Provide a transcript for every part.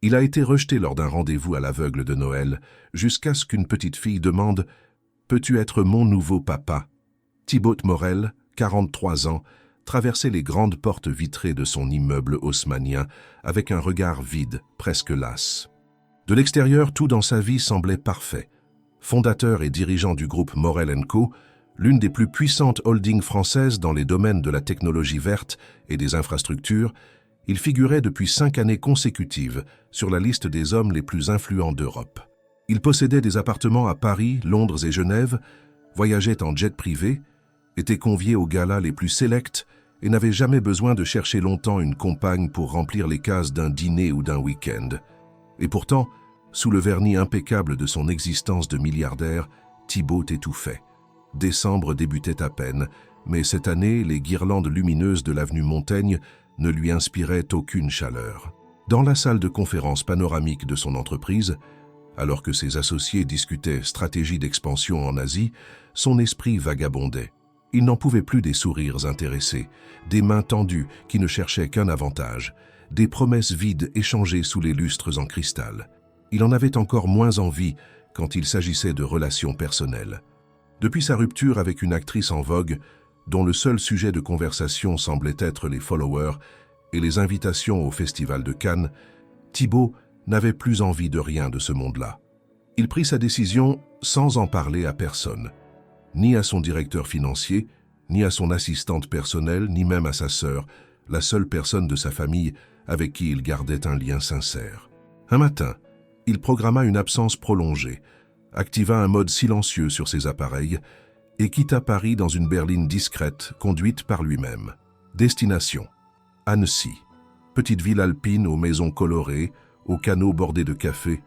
Il a été rejeté lors d'un rendez-vous à l'aveugle de Noël, jusqu'à ce qu'une petite fille demande « Peux-tu être mon nouveau papa ?» Thibaut Morel, 43 ans, traversait les grandes portes vitrées de son immeuble haussmannien avec un regard vide, presque las. De l'extérieur, tout dans sa vie semblait parfait. Fondateur et dirigeant du groupe Morel & Co., l'une des plus puissantes holdings françaises dans les domaines de la technologie verte et des infrastructures, il figurait depuis 5 années consécutives sur la liste des hommes les plus influents d'Europe. Il possédait des appartements à Paris, Londres et Genève, voyageait en jet privé, était convié aux galas les plus sélects et n'avait jamais besoin de chercher longtemps une compagne pour remplir les cases d'un dîner ou d'un week-end. Et pourtant, sous le vernis impeccable de son existence de milliardaire, Thibaut étouffait. Décembre débutait à peine, mais cette année, les guirlandes lumineuses de l'avenue Montaigne ne lui inspiraient aucune chaleur. Dans la salle de conférence panoramique de son entreprise, alors que ses associés discutaient stratégie d'expansion en Asie, son esprit vagabondait. Il n'en pouvait plus des sourires intéressés, des mains tendues qui ne cherchaient qu'un avantage, des promesses vides échangées sous les lustres en cristal. Il en avait encore moins envie quand il s'agissait de relations personnelles. Depuis sa rupture avec une actrice en vogue, dont le seul sujet de conversation semblait être les followers et les invitations au Festival de Cannes, Thibaut n'avait plus envie de rien de ce monde-là. Il prit sa décision sans en parler à personne, ni à son directeur financier, ni à son assistante personnelle, ni même à sa sœur, la seule personne de sa famille avec qui il gardait un lien sincère. Un matin, il programma une absence prolongée, activa un mode silencieux sur ses appareils et quitta Paris dans une berline discrète conduite par lui-même. Destination: Annecy. Petite ville alpine aux maisons colorées, aux canaux bordés de café.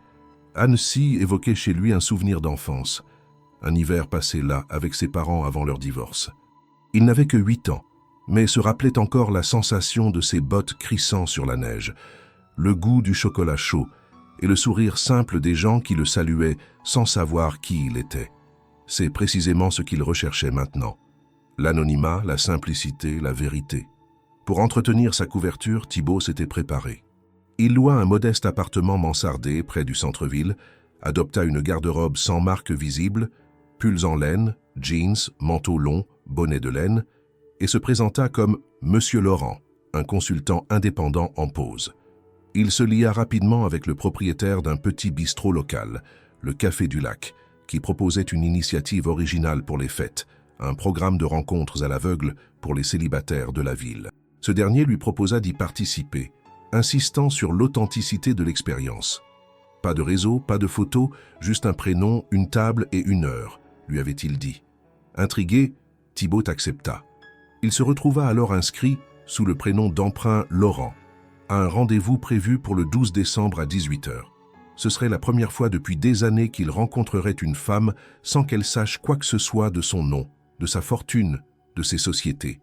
Annecy évoquait chez lui un souvenir d'enfance, un hiver passé là avec ses parents avant leur divorce. Il n'avait que 8 ans, mais se rappelait encore la sensation de ses bottes crissant sur la neige, le goût du chocolat chaud et le sourire simple des gens qui le saluaient sans savoir qui il était. C'est précisément ce qu'il recherchait maintenant. L'anonymat, la simplicité, la vérité. Pour entretenir sa couverture, Thibaut s'était préparé. Il loua un modeste appartement mansardé près du centre-ville, adopta une garde-robe sans marque visible, pulls en laine, jeans, manteau long, bonnet de laine, et se présenta comme « Monsieur Laurent », un consultant indépendant en pause. Il se lia rapidement avec le propriétaire d'un petit bistrot local, le Café du Lac, qui proposait une initiative originale pour les fêtes, un programme de rencontres à l'aveugle pour les célibataires de la ville. Ce dernier lui proposa d'y participer, insistant sur l'authenticité de l'expérience. Pas de réseau, pas de photos, juste un prénom, une table et une heure, lui avait-il dit. Intrigué, Thibaut accepta. Il se retrouva alors inscrit, sous le prénom d'emprunt Laurent, à un rendez-vous prévu pour le 12 décembre à 18 h. Ce serait la première fois depuis des années qu'il rencontrerait une femme sans qu'elle sache quoi que ce soit de son nom, de sa fortune, de ses sociétés.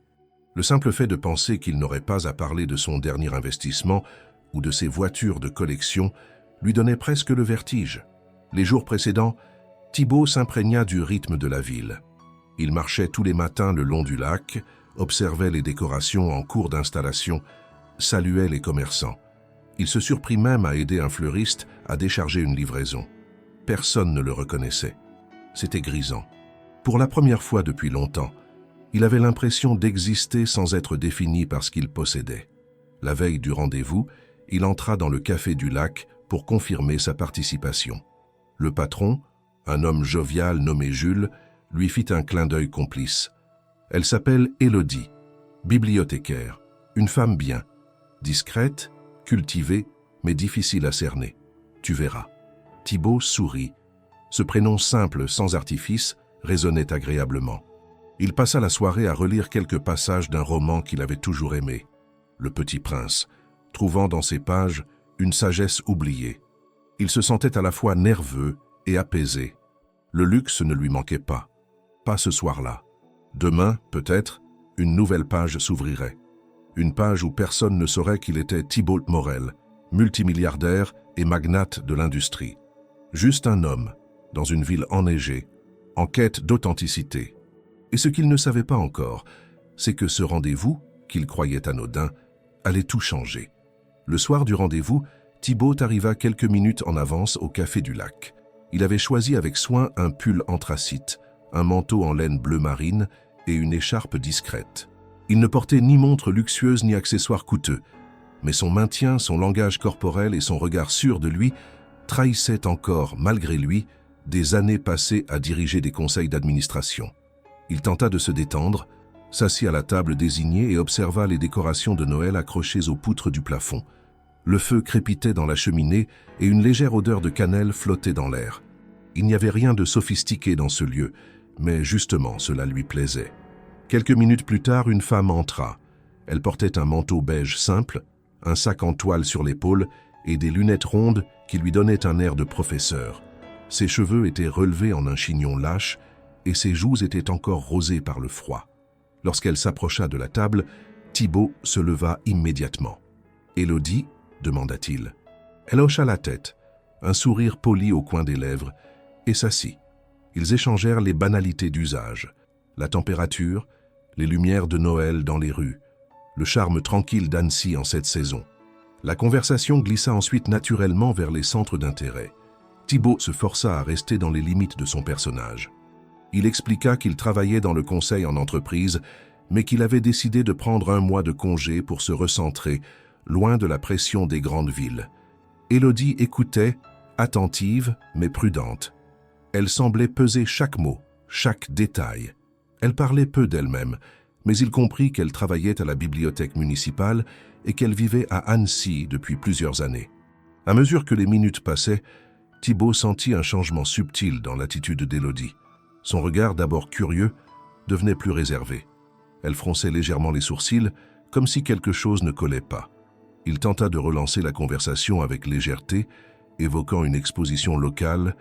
Le simple fait de penser qu'il n'aurait pas à parler de son dernier investissement ou de ses voitures de collection lui donnait presque le vertige. Les jours précédents, Thibaut s'imprégna du rythme de la ville. Il marchait tous les matins le long du lac, observait les décorations en cours d'installation, saluait les commerçants. Il se surprit même à aider un fleuriste à décharger une livraison. Personne ne le reconnaissait. C'était grisant. Pour la première fois depuis longtemps, il avait l'impression d'exister sans être défini par ce qu'il possédait. La veille du rendez-vous, il entra dans le Café du Lac pour confirmer sa participation. Le patron, un homme jovial nommé Jules, lui fit un clin d'œil complice. Elle s'appelle Élodie, bibliothécaire, une femme bien, discrète, cultivée, mais difficile à cerner. Tu verras. Thibaut sourit. Ce prénom simple, sans artifice, résonnait agréablement. Il passa la soirée à relire quelques passages d'un roman qu'il avait toujours aimé, Le Petit Prince, trouvant dans ces pages une sagesse oubliée. Il se sentait à la fois nerveux et apaisé. Le luxe ne lui manquait pas. Pas ce soir-là. Demain, peut-être, une nouvelle page s'ouvrirait. Une page où personne ne saurait qu'il était Thibaut Morel, multimilliardaire et magnate de l'industrie. Juste un homme, dans une ville enneigée, en quête d'authenticité. Et ce qu'il ne savait pas encore, c'est que ce rendez-vous, qu'il croyait anodin, allait tout changer. Le soir du rendez-vous, Thibaut arriva quelques minutes en avance au Café du Lac. Il avait choisi avec soin un pull anthracite, un manteau en laine bleu marine et une écharpe discrète. Il ne portait ni montre luxueuse ni accessoires coûteux, mais son maintien, son langage corporel et son regard sûr de lui trahissaient encore, malgré lui, des années passées à diriger des conseils d'administration. Il tenta de se détendre, s'assit à la table désignée et observa les décorations de Noël accrochées aux poutres du plafond. Le feu crépitait dans la cheminée et une légère odeur de cannelle flottait dans l'air. Il n'y avait rien de sophistiqué dans ce lieu, mais justement cela lui plaisait. Quelques minutes plus tard, une femme entra. Elle portait un manteau beige simple, un sac en toile sur l'épaule et des lunettes rondes qui lui donnaient un air de professeur. Ses cheveux étaient relevés en un chignon lâche et ses joues étaient encore rosées par le froid. Lorsqu'elle s'approcha de la table, Thibaut se leva immédiatement. « Élodie ?» demanda-t-il. Elle hocha la tête, un sourire poli au coin des lèvres, et s'assit. Ils échangèrent les banalités d'usage, la température, les lumières de Noël dans les rues, le charme tranquille d'Annecy en cette saison. La conversation glissa ensuite naturellement vers les centres d'intérêt. Thibaut se força à rester dans les limites de son personnage. Il expliqua qu'il travaillait dans le conseil en entreprise, mais qu'il avait décidé de prendre un mois de congé pour se recentrer, loin de la pression des grandes villes. Élodie écoutait, attentive mais prudente. Elle semblait peser chaque mot, chaque détail. Elle parlait peu d'elle-même, mais il comprit qu'elle travaillait à la bibliothèque municipale et qu'elle vivait à Annecy depuis plusieurs années. À mesure que les minutes passaient, Thibaut sentit un changement subtil dans l'attitude d'Élodie. Son regard, d'abord curieux, devenait plus réservé. Elle fronçait légèrement les sourcils, comme si quelque chose ne collait pas. Il tenta de relancer la conversation avec légèreté, évoquant une exposition locale,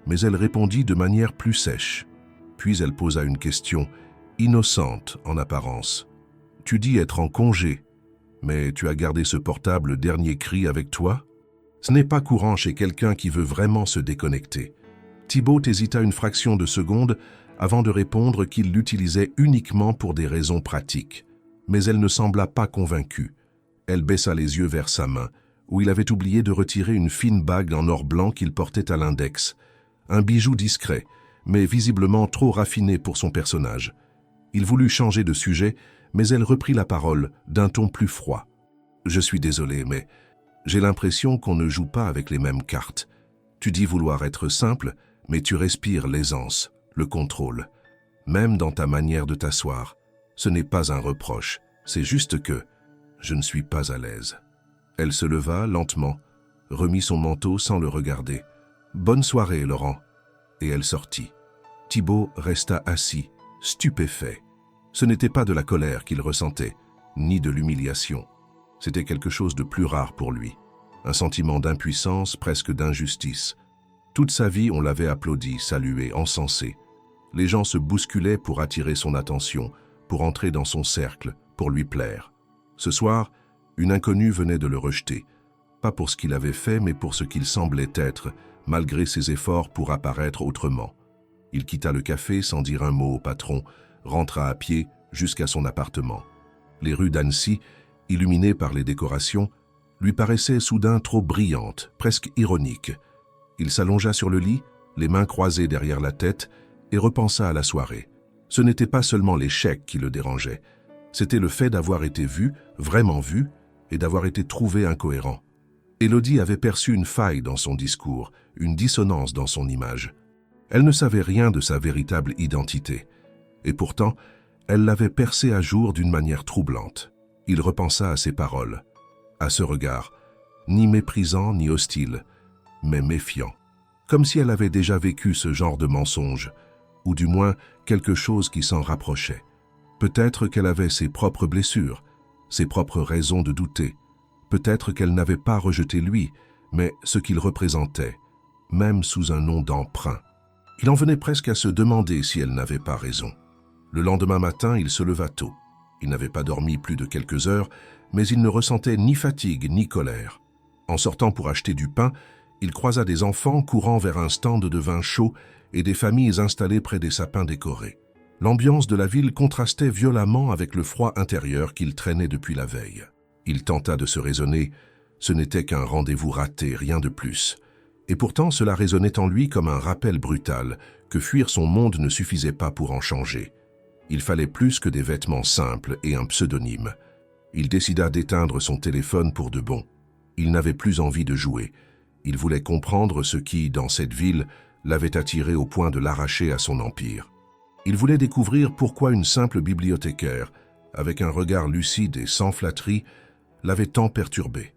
mais elle répondit de manière plus sèche. Puis elle posa une question, innocente en apparence. « Tu dis être en congé, mais tu as gardé ce portable dernier cri avec toi ?» Ce n'est pas courant chez quelqu'un qui veut vraiment se déconnecter. Thibaut hésita une fraction de seconde avant de répondre qu'il l'utilisait uniquement pour des raisons pratiques. Mais elle ne sembla pas convaincue. Elle baissa les yeux vers sa main, où il avait oublié de retirer une fine bague en or blanc qu'il portait à l'index. Un bijou discret, mais visiblement trop raffiné pour son personnage. Il voulut changer de sujet, mais elle reprit la parole d'un ton plus froid. « Je suis désolé, mais j'ai l'impression qu'on ne joue pas avec les mêmes cartes. Tu dis vouloir être simple, mais tu respires l'aisance, le contrôle. Même dans ta manière de t'asseoir, ce n'est pas un reproche, c'est juste que je ne suis pas à l'aise. » Elle se leva lentement, remit son manteau sans le regarder. « Bonne soirée, Laurent. » Et elle sortit. Thibaut resta assis, stupéfait. Ce n'était pas de la colère qu'il ressentait, ni de l'humiliation. C'était quelque chose de plus rare pour lui. Un sentiment d'impuissance, presque d'injustice. Toute sa vie, on l'avait applaudi, salué, encensé. Les gens se bousculaient pour attirer son attention, pour entrer dans son cercle, pour lui plaire. Ce soir, une inconnue venait de le rejeter. Pas pour ce qu'il avait fait, mais pour ce qu'il semblait être, malgré ses efforts pour apparaître autrement. Il quitta le café sans dire un mot au patron, rentra à pied jusqu'à son appartement. Les rues d'Annecy, illuminées par les décorations, lui paraissaient soudain trop brillantes, presque ironiques. Il s'allongea sur le lit, les mains croisées derrière la tête, et repensa à la soirée. Ce n'était pas seulement l'échec qui le dérangeait, c'était le fait d'avoir été vu, vraiment vu, et d'avoir été trouvé incohérent. Élodie avait perçu une faille dans son discours, une dissonance dans son image. Elle ne savait rien de sa véritable identité, et pourtant, elle l'avait percée à jour d'une manière troublante. Il repensa à ses paroles, à ce regard, ni méprisant ni hostile, mais méfiant, comme si elle avait déjà vécu ce genre de mensonge, ou du moins quelque chose qui s'en rapprochait. Peut-être qu'elle avait ses propres blessures, ses propres raisons de douter. Peut-être qu'elle n'avait pas rejeté lui, mais ce qu'il représentait, même sous un nom d'emprunt. Il en venait presque à se demander si elle n'avait pas raison. Le lendemain matin, il se leva tôt. Il n'avait pas dormi plus de quelques heures, mais il ne ressentait ni fatigue ni colère. En sortant pour acheter du pain, il croisa des enfants courant vers un stand de vin chaud et des familles installées près des sapins décorés. L'ambiance de la ville contrastait violemment avec le froid intérieur qu'il traînait depuis la veille. Il tenta de se raisonner Ce n'était qu'un rendez-vous raté, rien de plus. Et pourtant, cela résonnait en lui comme un rappel brutal que fuir son monde ne suffisait pas pour en changer. Il fallait plus que des vêtements simples et un pseudonyme. Il décida d'éteindre son téléphone pour de bon. Il n'avait plus envie de jouer. Il voulait comprendre ce qui, dans cette ville, l'avait attiré au point de l'arracher à son empire. Il voulait découvrir pourquoi une simple bibliothécaire, avec un regard lucide et sans flatterie, l'avait tant perturbé.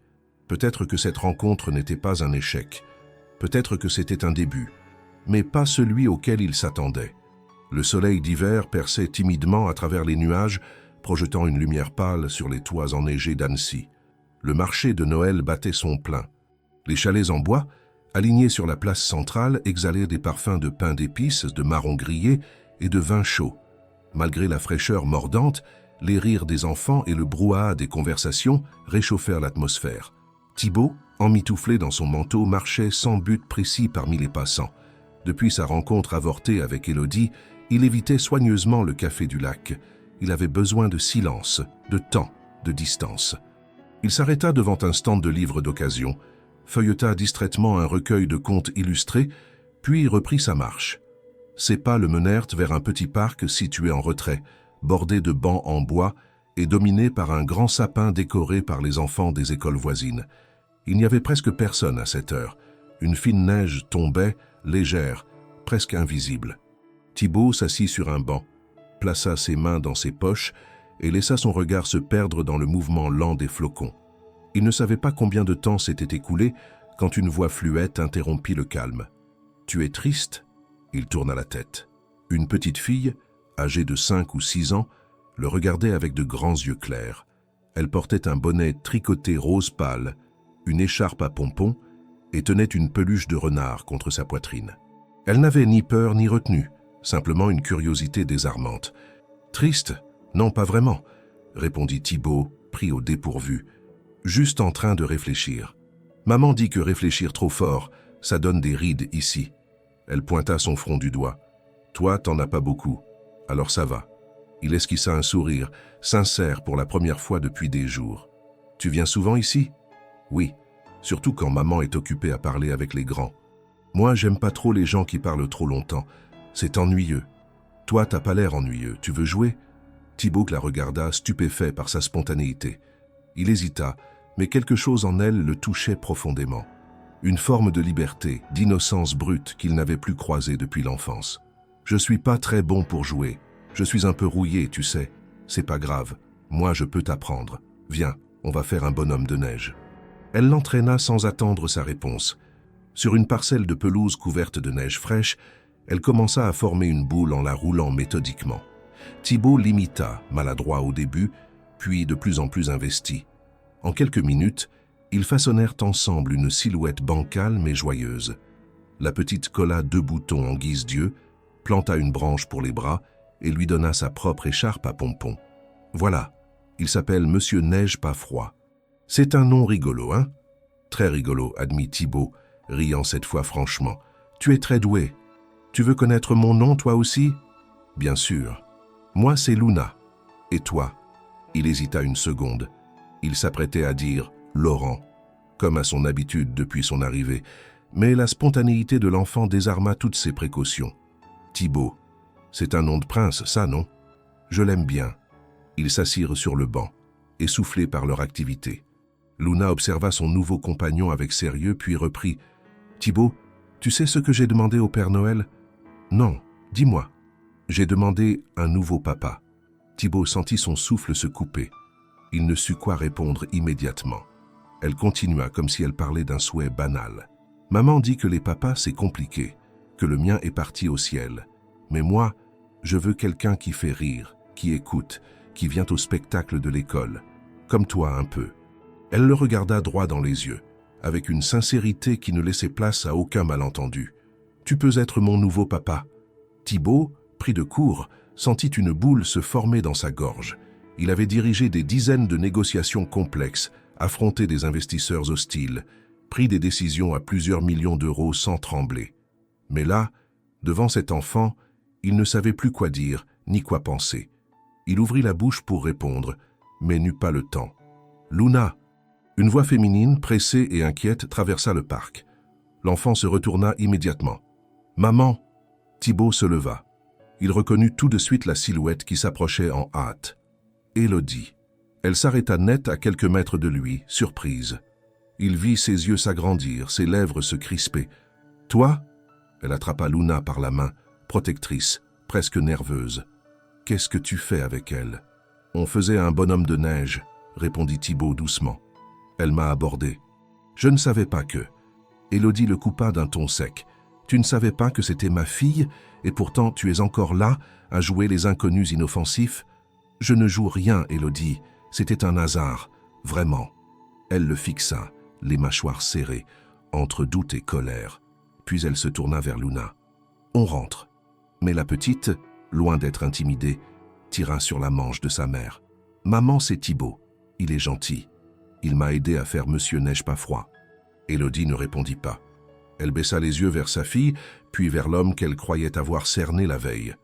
Peut-être que cette rencontre n'était pas un échec. Peut-être que c'était un début, mais pas celui auquel il s'attendait. Le soleil d'hiver perçait timidement à travers les nuages, projetant une lumière pâle sur les toits enneigés d'Annecy. Le marché de Noël battait son plein. Les chalets en bois, alignés sur la place centrale, exhalaient des parfums de pain d'épices, de marrons grillés et de vin chaud. Malgré la fraîcheur mordante, les rires des enfants et le brouhaha des conversations réchauffèrent l'atmosphère. Thibaut, emmitouflé dans son manteau, marchait sans but précis parmi les passants. Depuis sa rencontre avortée avec Élodie, il évitait soigneusement le café du lac. Il avait besoin de silence, de temps, de distance. Il s'arrêta devant un stand de livres d'occasion, feuilleta distraitement un recueil de contes illustrés, puis reprit sa marche. Ses pas le menèrent vers un petit parc situé en retrait, bordé de bancs en bois et dominé par un grand sapin décoré par les enfants des écoles voisines. Il n'y avait presque personne à cette heure. Une fine neige tombait, légère, presque invisible. Thibaut s'assit sur un banc, plaça ses mains dans ses poches et laissa son regard se perdre dans le mouvement lent des flocons. Il ne savait pas combien de temps s'était écoulé quand une voix fluette interrompit le calme. « Tu es triste ?» Il tourna la tête. Une petite fille, âgée de 5 ou 6 ans, le regardait avec de grands yeux clairs. Elle portait un bonnet tricoté rose pâle, une écharpe à pompons et tenait une peluche de renard contre sa poitrine. Elle n'avait ni peur ni retenue, simplement une curiosité désarmante. « Triste ? Non, pas vraiment, » répondit Thibaut, pris au dépourvu, juste en train de réfléchir. « Maman dit que réfléchir trop fort, ça donne des rides ici. » Elle pointa son front du doigt. « Toi, t'en as pas beaucoup, alors ça va. » Il esquissa un sourire, sincère pour la première fois depuis des jours. « Tu viens souvent ici ?»« Oui, surtout quand maman est occupée à parler avec les grands. Moi, j'aime pas trop les gens qui parlent trop longtemps. C'est ennuyeux. Toi, t'as pas l'air ennuyeux. Tu veux jouer ?» Thibaut la regarda, stupéfait par sa spontanéité. Il hésita, mais quelque chose en elle le touchait profondément. Une forme de liberté, d'innocence brute qu'il n'avait plus croisée depuis l'enfance. « Je suis pas très bon pour jouer. Je suis un peu rouillé, tu sais. C'est pas grave. Moi, je peux t'apprendre. Viens, on va faire un bonhomme de neige. » Elle l'entraîna sans attendre sa réponse. Sur une parcelle de pelouse couverte de neige fraîche, elle commença à former une boule en la roulant méthodiquement. Thibaut l'imita, maladroit au début, puis de plus en plus investi. En quelques minutes, ils façonnèrent ensemble une silhouette bancale mais joyeuse. La petite colla 2 boutons en guise d'yeux, planta une branche pour les bras et lui donna sa propre écharpe à pompons. Voilà, il s'appelle Monsieur Neige pas froid. C'est un nom rigolo, hein? Très rigolo, admit Thibaut, riant cette fois franchement. Tu es très doué. Tu veux connaître mon nom, toi aussi? Bien sûr. Moi, c'est Luna. Et toi? Il hésita une seconde. Il s'apprêtait à dire Laurent, comme à son habitude depuis son arrivée, mais la spontanéité de l'enfant désarma toutes ses précautions. Thibaut, c'est un nom de prince, ça, non? Je l'aime bien. Ils s'assirent sur le banc, essoufflés par leur activité. Luna observa son nouveau compagnon avec sérieux, puis reprit. « Thibaut, tu sais ce que j'ai demandé au Père Noël ?»« Non, dis-moi. » « J'ai demandé un nouveau papa. » Thibaut sentit son souffle se couper. Il ne sut quoi répondre immédiatement. Elle continua comme si elle parlait d'un souhait banal. « Maman dit que les papas, c'est compliqué, que le mien est parti au ciel. Mais moi, je veux quelqu'un qui fait rire, qui écoute, qui vient au spectacle de l'école. Comme toi un peu. » Elle le regarda droit dans les yeux, avec une sincérité qui ne laissait place à aucun malentendu. « Tu peux être mon nouveau papa. » Thibaut, pris de court, sentit une boule se former dans sa gorge. Il avait dirigé des dizaines de négociations complexes, affronté des investisseurs hostiles, pris des décisions à plusieurs millions d'euros sans trembler. Mais là, devant cet enfant, il ne savait plus quoi dire, ni quoi penser. Il ouvrit la bouche pour répondre, mais n'eut pas le temps. « Luna !» Une voix féminine, pressée et inquiète, traversa le parc. L'enfant se retourna immédiatement. « Maman !» Thibaut se leva. Il reconnut tout de suite la silhouette qui s'approchait en hâte. Élodie. Elle s'arrêta net à quelques mètres de lui, surprise. Il vit ses yeux s'agrandir, ses lèvres se crisper. « Toi ?» Elle attrapa Luna par la main, protectrice, presque nerveuse. « Qu'est-ce que tu fais avec elle ?»« On faisait un bonhomme de neige, » répondit Thibaut doucement. Elle m'a abordé. Je ne savais pas que... Élodie le coupa d'un ton sec. Tu ne savais pas que c'était ma fille, et pourtant tu es encore là, à jouer les inconnus inoffensifs? Je ne joue rien, Élodie. C'était un hasard, vraiment. Elle le fixa, les mâchoires serrées, entre doute et colère. Puis elle se tourna vers Luna. On rentre. Mais la petite, loin d'être intimidée, tira sur la manche de sa mère. Maman, c'est Thibaut. Il est gentil. Il m'a aidé à faire Monsieur Neige pas froid. Élodie ne répondit pas. Elle baissa les yeux vers sa fille, puis vers l'homme qu'elle croyait avoir cerné la veille.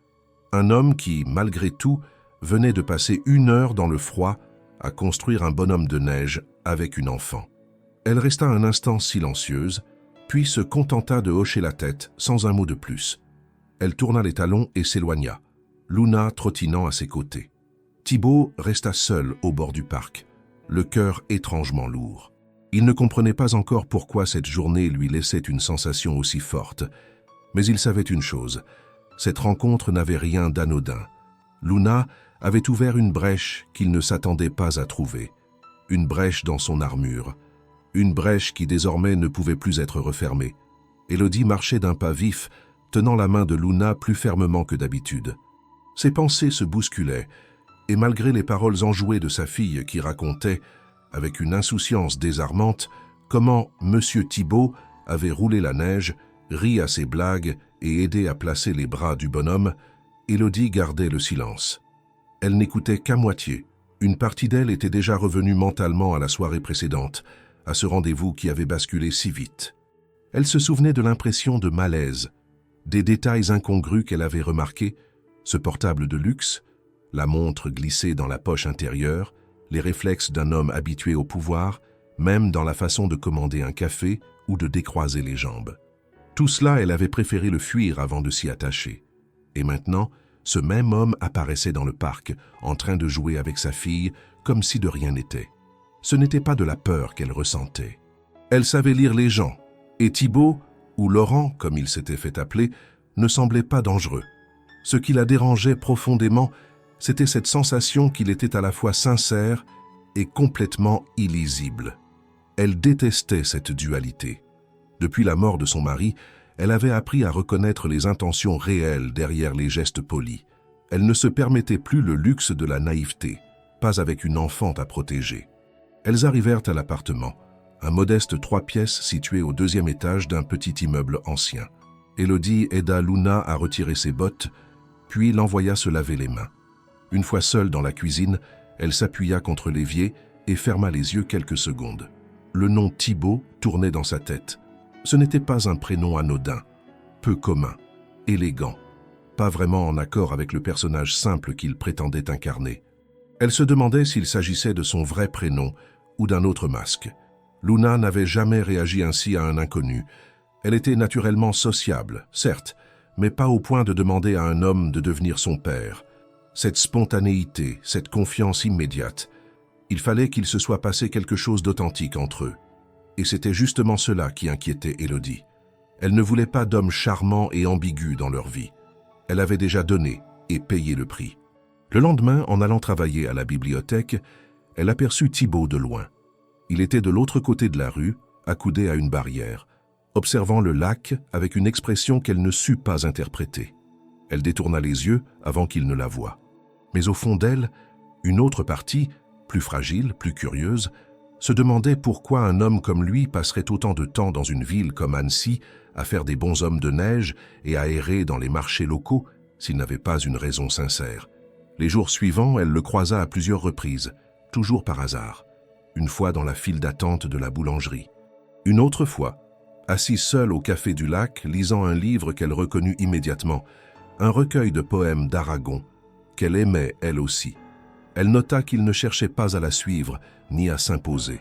Un homme qui, malgré tout, venait de passer 1 heure dans le froid à construire un bonhomme de neige avec une enfant. Elle resta un instant silencieuse, puis se contenta de hocher la tête sans un mot de plus. Elle tourna les talons et s'éloigna, Luna trottinant à ses côtés. Thibaut resta seul au bord du parc, le cœur étrangement lourd. Il ne comprenait pas encore pourquoi cette journée lui laissait une sensation aussi forte. Mais il savait une chose, cette rencontre n'avait rien d'anodin. Luna avait ouvert une brèche qu'il ne s'attendait pas à trouver. Une brèche dans son armure. Une brèche qui désormais ne pouvait plus être refermée. Élodie marchait d'un pas vif, tenant la main de Luna plus fermement que d'habitude. Ses pensées se bousculaient, et malgré les paroles enjouées de sa fille qui racontait, avec une insouciance désarmante, comment Monsieur Thibaut avait roulé la neige, ri à ses blagues et aidé à placer les bras du bonhomme, Élodie gardait le silence. Elle n'écoutait qu'à moitié. Une partie d'elle était déjà revenue mentalement à la soirée précédente, à ce rendez-vous qui avait basculé si vite. Elle se souvenait de l'impression de malaise, des détails incongrus qu'elle avait remarqués, ce portable de luxe, la montre glissée dans la poche intérieure, les réflexes d'un homme habitué au pouvoir, même dans la façon de commander un café ou de décroiser les jambes. Tout cela, elle avait préféré le fuir avant de s'y attacher. Et maintenant, ce même homme apparaissait dans le parc, en train de jouer avec sa fille, comme si de rien n'était. Ce n'était pas de la peur qu'elle ressentait. Elle savait lire les gens, et Thibaut, ou Laurent, comme il s'était fait appeler, ne semblait pas dangereux. Ce qui la dérangeait profondément, c'était cette sensation qu'il était à la fois sincère et complètement illisible. Elle détestait cette dualité. Depuis la mort de son mari, elle avait appris à reconnaître les intentions réelles derrière les gestes polis. Elle ne se permettait plus le luxe de la naïveté, pas avec une enfant à protéger. Elles arrivèrent à l'appartement, un modeste 3 pièces situé au 2e étage d'un petit immeuble ancien. Élodie aida Luna à retirer ses bottes, puis l'envoya se laver les mains. Une fois seule dans la cuisine, elle s'appuya contre l'évier et ferma les yeux quelques secondes. Le nom Thibaut tournait dans sa tête. Ce n'était pas un prénom anodin, peu commun, élégant, pas vraiment en accord avec le personnage simple qu'il prétendait incarner. Elle se demandait s'il s'agissait de son vrai prénom ou d'un autre masque. Luna n'avait jamais réagi ainsi à un inconnu. Elle était naturellement sociable, certes, mais pas au point de demander à un homme de devenir son père. Cette spontanéité, cette confiance immédiate, il fallait qu'il se soit passé quelque chose d'authentique entre eux. Et c'était justement cela qui inquiétait Élodie. Elle ne voulait pas d'hommes charmants et ambigus dans leur vie. Elle avait déjà donné et payé le prix. Le lendemain, en allant travailler à la bibliothèque, elle aperçut Thibaut de loin. Il était de l'autre côté de la rue, accoudé à une barrière, observant le lac avec une expression qu'elle ne sut pas interpréter. Elle détourna les yeux avant qu'il ne la voie. Mais au fond d'elle, une autre partie, plus fragile, plus curieuse, se demandait pourquoi un homme comme lui passerait autant de temps dans une ville comme Annecy à faire des bonshommes de neige et à errer dans les marchés locaux s'il n'avait pas une raison sincère. Les jours suivants, elle le croisa à plusieurs reprises, toujours par hasard. Une fois dans la file d'attente de la boulangerie. Une autre fois, assise seule au café du lac, lisant un livre qu'elle reconnut immédiatement, un recueil de poèmes d'Aragon, qu'elle aimait elle aussi. Elle nota qu'il ne cherchait pas à la suivre, ni à s'imposer.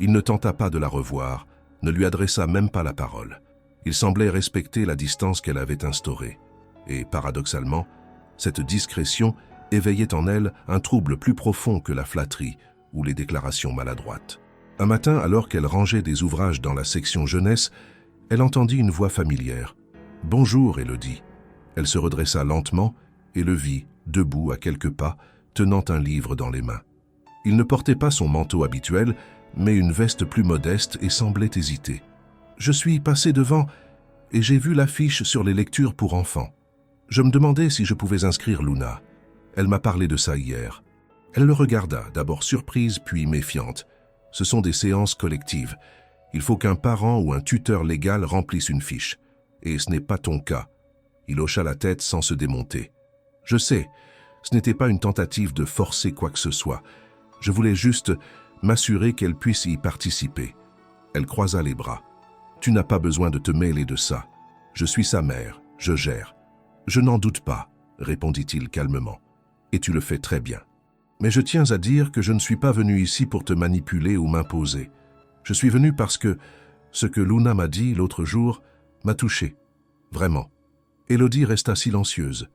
Il ne tenta pas de la revoir, ne lui adressa même pas la parole. Il semblait respecter la distance qu'elle avait instaurée. Et, paradoxalement, cette discrétion éveillait en elle un trouble plus profond que la flatterie ou les déclarations maladroites. Un matin, alors qu'elle rangeait des ouvrages dans la section jeunesse, elle entendit une voix familière. « Bonjour, Élodie ». Elle se redressa lentement et le vit, debout à quelques pas, tenant un livre dans les mains. Il ne portait pas son manteau habituel, mais une veste plus modeste et semblait hésiter. « Je suis passé devant et j'ai vu l'affiche sur les lectures pour enfants. Je me demandais si je pouvais inscrire Luna. Elle m'a parlé de ça hier. » Elle le regarda, d'abord surprise puis méfiante. Ce sont des séances collectives. Il faut qu'un parent ou un tuteur légal remplisse une fiche. Et ce n'est pas ton cas. Il hocha la tête sans se démonter. Je sais, ce n'était pas une tentative de forcer quoi que ce soit. Je voulais juste m'assurer qu'elle puisse y participer. Elle croisa les bras. Tu n'as pas besoin de te mêler de ça. Je suis sa mère, je gère. Je n'en doute pas, répondit-il calmement. Et tu le fais très bien. Mais je tiens à dire que je ne suis pas venu ici pour te manipuler ou m'imposer. Je suis venu parce que ce que Luna m'a dit l'autre jour m'a touché. Vraiment. Élodie resta silencieuse.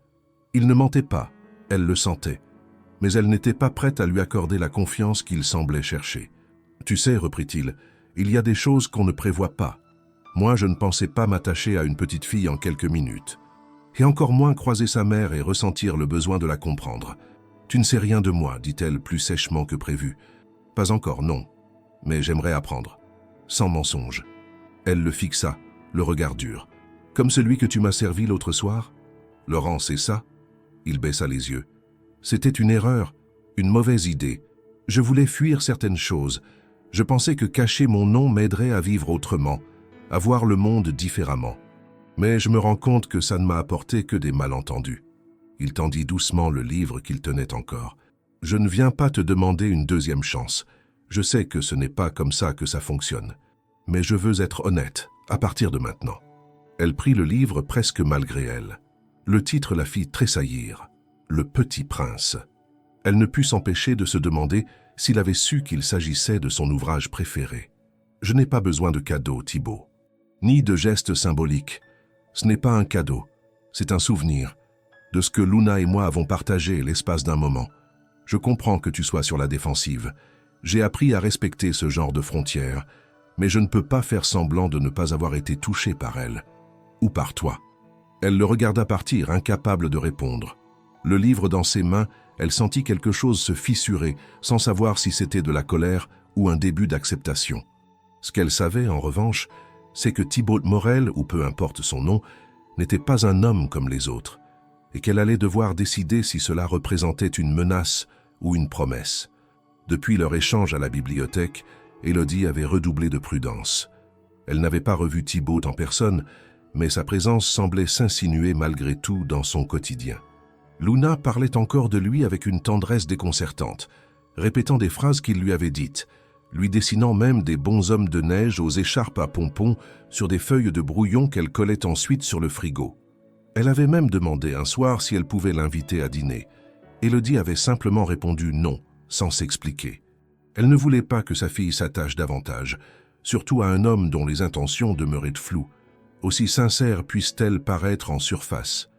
Il ne mentait pas, elle le sentait. Mais elle n'était pas prête à lui accorder la confiance qu'il semblait chercher. Tu sais, reprit-il, il y a des choses qu'on ne prévoit pas. Moi, je ne pensais pas m'attacher à une petite fille en quelques minutes. Et encore moins croiser sa mère et ressentir le besoin de la comprendre. Tu ne sais rien de moi, dit-elle plus sèchement que prévu. Pas encore, non. Mais j'aimerais apprendre. Sans mensonge. Elle le fixa, le regard dur. Comme celui que tu m'as servi l'autre soir? Laurent, c'est ça? Il baissa les yeux. C'était une erreur, une mauvaise idée. Je voulais fuir certaines choses. Je pensais que cacher mon nom m'aiderait à vivre autrement, à voir le monde différemment. Mais je me rends compte que ça ne m'a apporté que des malentendus. Il tendit doucement le livre qu'il tenait encore. Je ne viens pas te demander une deuxième chance. Je sais que ce n'est pas comme ça que ça fonctionne. Mais je veux être honnête, à partir de maintenant. Elle prit le livre presque malgré elle. Le titre la fit tressaillir. Le Petit Prince. Elle ne put s'empêcher de se demander s'il avait su qu'il s'agissait de son ouvrage préféré. Je n'ai pas besoin de cadeau, Thibaut. Ni de gestes symboliques. Ce n'est pas un cadeau, c'est un souvenir de ce que Luna et moi avons partagé l'espace d'un moment. Je comprends que tu sois sur la défensive. J'ai appris à respecter ce genre de frontières, mais je ne peux pas faire semblant de ne pas avoir été touché par elle. Ou par toi. Elle le regarda partir, incapable de répondre. Le livre dans ses mains, elle sentit quelque chose se fissurer, sans savoir si c'était de la colère ou un début d'acceptation. Ce qu'elle savait, en revanche, c'est que Thibaut Morel, ou peu importe son nom, n'était pas un homme comme les autres, et qu'elle allait devoir décider si cela représentait une menace ou une promesse. Depuis leur échange à la bibliothèque, Élodie avait redoublé de prudence. Elle n'avait pas revu Thibaut en personne, mais sa présence semblait s'insinuer malgré tout dans son quotidien. Luna parlait encore de lui avec une tendresse déconcertante, répétant des phrases qu'il lui avait dites, lui dessinant même des bonshommes de neige aux écharpes à pompons sur des feuilles de brouillon qu'elle collait ensuite sur le frigo. Elle avait même demandé un soir si elle pouvait l'inviter à dîner. Élodie avait simplement répondu non, sans s'expliquer. Elle ne voulait pas que sa fille s'attache davantage, surtout à un homme dont les intentions demeuraient floues, aussi sincères puissent-elles paraître en surface.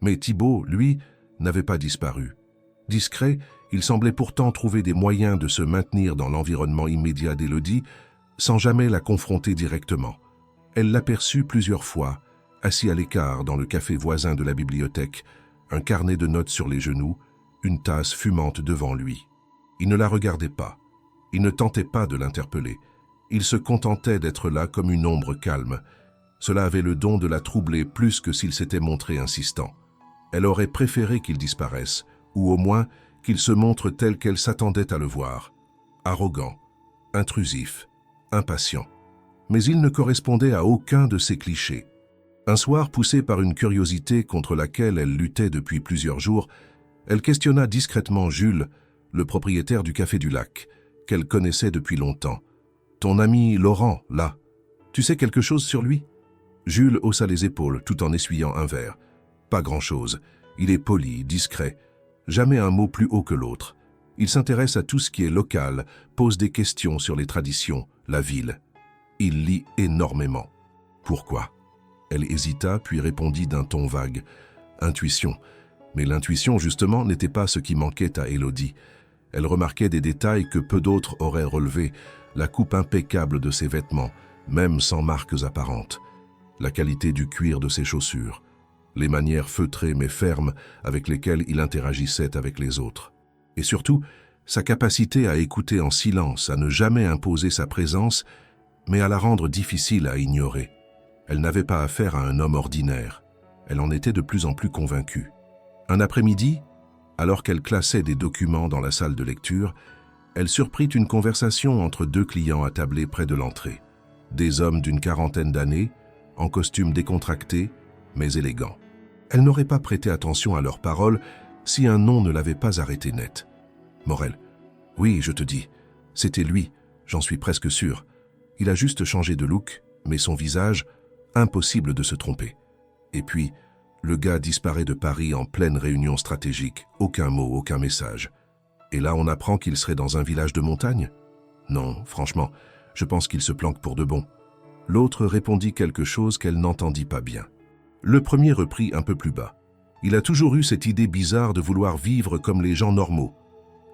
Mais Thibaut, lui, n'avait pas disparu. Discret, il semblait pourtant trouver des moyens de se maintenir dans l'environnement immédiat d'Élodie, sans jamais la confronter directement. Elle l'aperçut plusieurs fois, assis à l'écart dans le café voisin de la bibliothèque, un carnet de notes sur les genoux, une tasse fumante devant lui. Il ne la regardait pas. Il ne tentait pas de l'interpeller. Il se contentait d'être là comme une ombre calme. Cela avait le don de la troubler plus que s'il s'était montré insistant. Elle aurait préféré qu'il disparaisse, ou au moins qu'il se montre tel qu'elle s'attendait à le voir. Arrogant, intrusif, impatient. Mais il ne correspondait à aucun de ces clichés. Un soir, poussée par une curiosité contre laquelle elle luttait depuis plusieurs jours, elle questionna discrètement Jules, le propriétaire du Café du Lac, qu'elle connaissait depuis longtemps. « Ton ami Laurent, là, tu sais quelque chose sur lui ?» Jules haussa les épaules tout en essuyant un verre. « Pas grand-chose. Il est poli, discret. Jamais un mot plus haut que l'autre. Il s'intéresse à tout ce qui est local, pose des questions sur les traditions, la ville. Il lit énormément. Pourquoi? Elle hésita, puis répondit d'un ton vague. Intuition. Mais l'intuition, justement, n'était pas ce qui manquait à Élodie. Elle remarquait des détails que peu d'autres auraient relevés, la coupe impeccable de ses vêtements, même sans marques apparentes, la qualité du cuir de ses chaussures, les manières feutrées mais fermes avec lesquelles il interagissait avec les autres. Et surtout, sa capacité à écouter en silence, à ne jamais imposer sa présence, mais à la rendre difficile à ignorer. Elle n'avait pas affaire à un homme ordinaire. Elle en était de plus en plus convaincue. Un après-midi, alors qu'elle classait des documents dans la salle de lecture, elle surprit une conversation entre deux clients attablés près de l'entrée. Des hommes d'une quarantaine d'années, en costume décontracté, mais élégant. Elle n'aurait pas prêté attention à leurs paroles si un nom ne l'avait pas arrêté net. Morel. Oui, je te dis, c'était lui, j'en suis presque sûr. Il a juste changé de look, mais son visage, impossible de se tromper. Et puis, le gars disparaît de Paris en pleine réunion stratégique, aucun mot, aucun message. Et là, on apprend qu'il serait dans un village de montagne? Non, franchement, je pense qu'il se planque pour de bon. L'autre répondit quelque chose qu'elle n'entendit pas bien. Le premier reprit un peu plus bas. Il a toujours eu cette idée bizarre de vouloir vivre comme les gens normaux.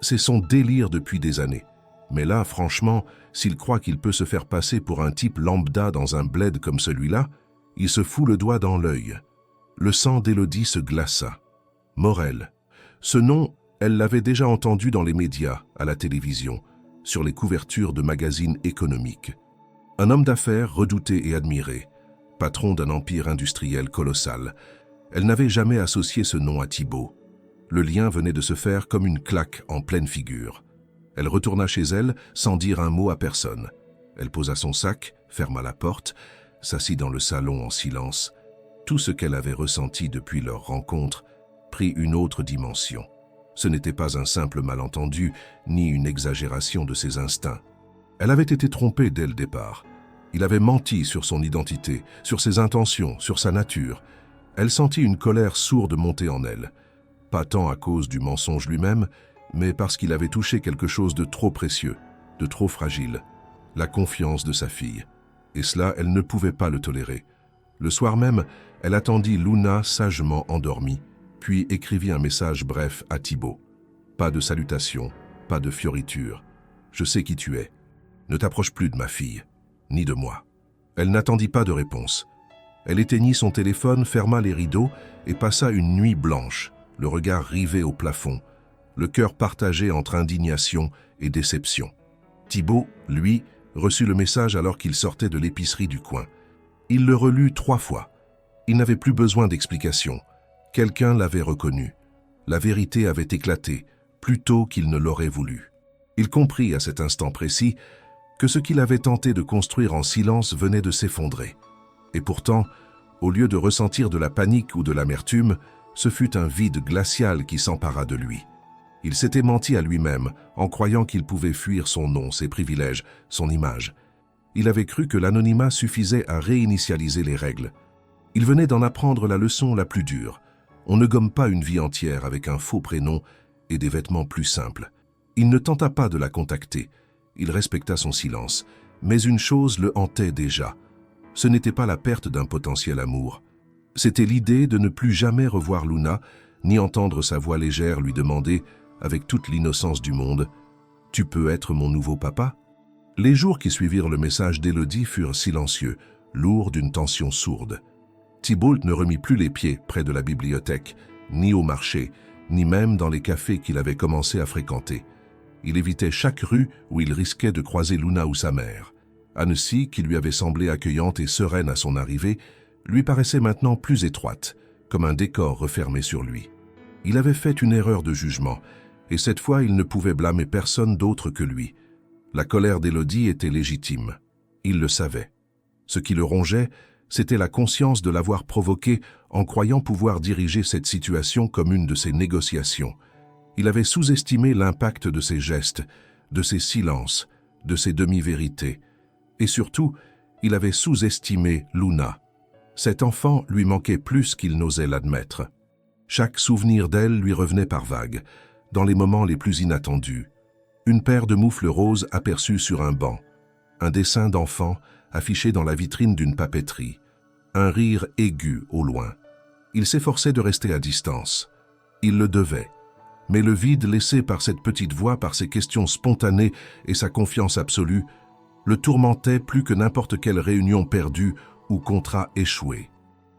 C'est son délire depuis des années. Mais là, franchement, s'il croit qu'il peut se faire passer pour un type lambda dans un bled comme celui-là, il se fout le doigt dans l'œil. Le sang d'Élodie se glaça. Morel. Ce nom, elle l'avait déjà entendu dans les médias, à la télévision, sur les couvertures de magazines économiques. Un homme d'affaires redouté et admiré, patron d'un empire industriel colossal. Elle n'avait jamais associé ce nom à Thibaut. Le lien venait de se faire comme une claque en pleine figure. Elle retourna chez elle sans dire un mot à personne. Elle posa son sac, ferma la porte, s'assit dans le salon en silence. Tout ce qu'elle avait ressenti depuis leur rencontre prit une autre dimension. Ce n'était pas un simple malentendu, ni une exagération de ses instincts. Elle avait été trompée dès le départ. Il avait menti sur son identité, sur ses intentions, sur sa nature. Elle sentit une colère sourde monter en elle. Pas tant à cause du mensonge lui-même, mais parce qu'il avait touché quelque chose de trop précieux, de trop fragile, la confiance de sa fille. Et cela, elle ne pouvait pas le tolérer. Le soir même, elle attendit Luna sagement endormie, puis écrivit un message bref à Thibaut. Pas de salutation, pas de fioriture. Je sais qui tu es. Ne t'approche plus de ma fille, ni de moi. Elle n'attendit pas de réponse. Elle éteignit son téléphone, ferma les rideaux et passa une nuit blanche, le regard rivé au plafond, le cœur partagé entre indignation et déception. Thibaut, lui, reçut le message alors qu'il sortait de l'épicerie du coin. Il le relut 3 fois. Il n'avait plus besoin d'explication. Quelqu'un l'avait reconnu. La vérité avait éclaté, plus tôt qu'il ne l'aurait voulu. Il comprit à cet instant précis que ce qu'il avait tenté de construire en silence venait de s'effondrer. Et pourtant, au lieu de ressentir de la panique ou de l'amertume, ce fut un vide glacial qui s'empara de lui. Il s'était menti à lui-même en croyant qu'il pouvait fuir son nom, ses privilèges, son image. Il avait cru que l'anonymat suffisait à réinitialiser les règles. Il venait d'en apprendre la leçon la plus dure. On ne gomme pas une vie entière avec un faux prénom et des vêtements plus simples. Il ne tenta pas de la contacter. Il respecta son silence. Mais une chose le hantait déjà. Ce n'était pas la perte d'un potentiel amour. C'était l'idée de ne plus jamais revoir Luna, ni entendre sa voix légère lui demander, avec toute l'innocence du monde, « Tu peux être mon nouveau papa ?» Les jours qui suivirent le message d'Élodie furent silencieux, lourds d'une tension sourde. Thibaut ne remit plus les pieds près de la bibliothèque, ni au marché, ni même dans les cafés qu'il avait commencé à fréquenter. Il évitait chaque rue où il risquait de croiser Luna ou sa mère. Annecy, qui lui avait semblé accueillante et sereine à son arrivée, lui paraissait maintenant plus étroite, comme un décor refermé sur lui. Il avait fait une erreur de jugement, et cette fois il ne pouvait blâmer personne d'autre que lui. La colère d'Élodie était légitime. Il le savait. Ce qui le rongeait, c'était la conscience de l'avoir provoqué en croyant pouvoir diriger cette situation comme une de ses négociations. Il avait sous-estimé l'impact de ses gestes, de ses silences, de ses demi-vérités. Et surtout, il avait sous-estimé Luna. Cet enfant lui manquait plus qu'il n'osait l'admettre. Chaque souvenir d'elle lui revenait par vagues, dans les moments les plus inattendus. Une paire de moufles roses aperçues sur un banc, un dessin d'enfant affiché dans la vitrine d'une papeterie, un rire aigu au loin. Il s'efforçait de rester à distance. Il le devait. Mais le vide laissé par cette petite voix, par ses questions spontanées et sa confiance absolue, le tourmentait plus que n'importe quelle réunion perdue ou contrat échoué.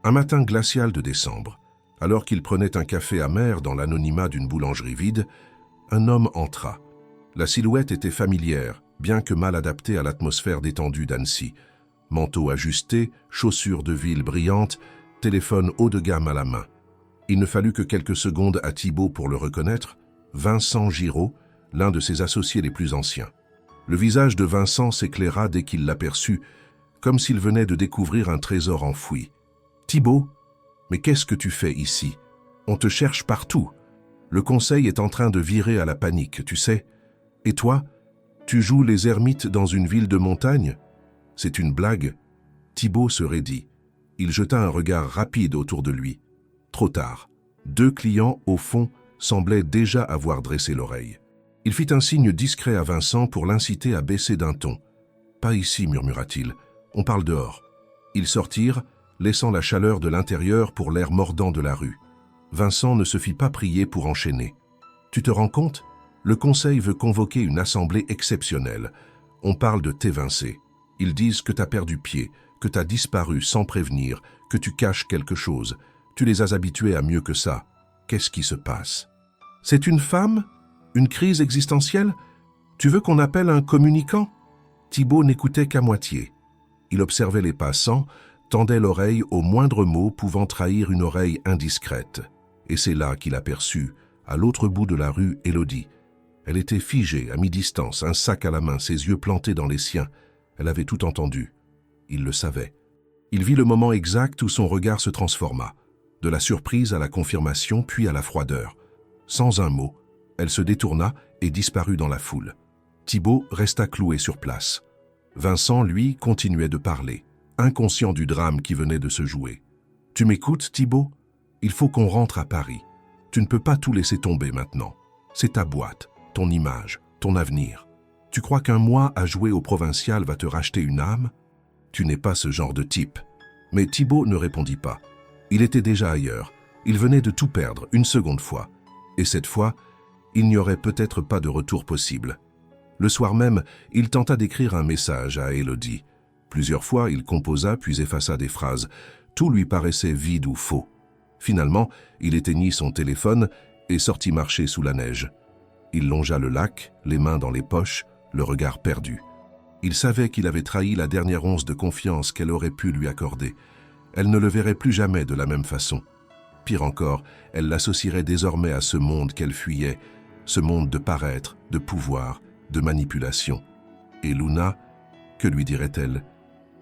Un matin glacial de décembre, alors qu'il prenait un café amer dans l'anonymat d'une boulangerie vide, un homme entra. La silhouette était familière, bien que mal adaptée à l'atmosphère détendue d'Annecy. Manteau ajusté, chaussures de ville brillantes, téléphone haut de gamme à la main. Il ne fallut que quelques secondes à Thibaut pour le reconnaître, Vincent Giraud, l'un de ses associés les plus anciens. Le visage de Vincent s'éclaira dès qu'il l'aperçut, comme s'il venait de découvrir un trésor enfoui. « Thibaut, mais qu'est-ce que tu fais ici? On te cherche partout. Le conseil est en train de virer à la panique, tu sais. Et toi, tu joues les ermites dans une ville de montagne? C'est une blague ?» Thibaut se raidit. Il jeta un regard rapide autour de lui. Trop tard. 2 clients, au fond, semblaient déjà avoir dressé l'oreille. Il fit un signe discret à Vincent pour l'inciter à baisser d'un ton. « Pas ici, murmura-t-il. On parle dehors. » Ils sortirent, laissant la chaleur de l'intérieur pour l'air mordant de la rue. Vincent ne se fit pas prier pour enchaîner. « Tu te rends compte? Le conseil veut convoquer une assemblée exceptionnelle. On parle de t'évincer. Ils disent que t'as perdu pied, que t'as disparu sans prévenir, que tu caches quelque chose. Tu les as habitués à mieux que ça. Qu'est-ce qui se passe? C'est une femme? Une crise existentielle? Tu veux qu'on appelle un communicant? » Thibaut n'écoutait qu'à moitié. Il observait les passants, tendait l'oreille au moindre mot pouvant trahir une oreille indiscrète. Et c'est là qu'il aperçut, à l'autre bout de la rue, Élodie. Elle était figée, à mi-distance, un sac à la main, ses yeux plantés dans les siens. Elle avait tout entendu. Il le savait. Il vit le moment exact où son regard se transforma. De la surprise à la confirmation, puis à la froideur. Sans un mot, elle se détourna et disparut dans la foule. Thibaut resta cloué sur place. Vincent, lui, continuait de parler, inconscient du drame qui venait de se jouer. « Tu m'écoutes, Thibaut? Il faut qu'on rentre à Paris. Tu ne peux pas tout laisser tomber maintenant. C'est ta boîte, ton image, ton avenir. Tu crois qu'un mois à jouer au provincial va te racheter une âme? Tu n'es pas ce genre de type. » Mais Thibaut ne répondit pas. Il était déjà ailleurs. Il venait de tout perdre une seconde fois. Et cette fois, il n'y aurait peut-être pas de retour possible. Le soir même, il tenta d'écrire un message à Élodie. Plusieurs fois, il composa puis effaça des phrases. Tout lui paraissait vide ou faux. Finalement, il éteignit son téléphone et sortit marcher sous la neige. Il longea le lac, les mains dans les poches, le regard perdu. Il savait qu'il avait trahi la dernière once de confiance qu'elle aurait pu lui accorder. Elle ne le verrait plus jamais de la même façon. Pire encore, elle l'associerait désormais à ce monde qu'elle fuyait, ce monde de paraître, de pouvoir, de manipulation. Et Luna, que lui dirait-elle?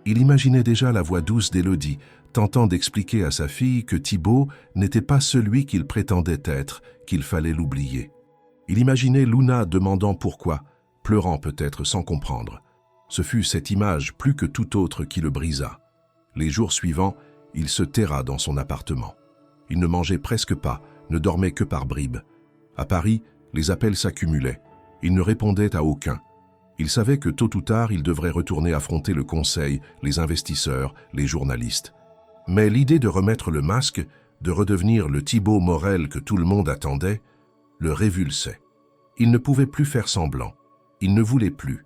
Il imaginait déjà la voix douce d'Élodie, tentant d'expliquer à sa fille que Thibaut n'était pas celui qu'il prétendait être, qu'il fallait l'oublier. Il imaginait Luna demandant pourquoi, pleurant peut-être sans comprendre. Ce fut cette image plus que toute autre qui le brisa. Les jours suivants, il se terra dans son appartement. Il ne mangeait presque pas, ne dormait que par bribes. À Paris, les appels s'accumulaient. Il ne répondait à aucun. Il savait que tôt ou tard, il devrait retourner affronter le conseil, les investisseurs, les journalistes. Mais l'idée de remettre le masque, de redevenir le Thibaut Morel que tout le monde attendait, le révulsait. Il ne pouvait plus faire semblant. Il ne voulait plus.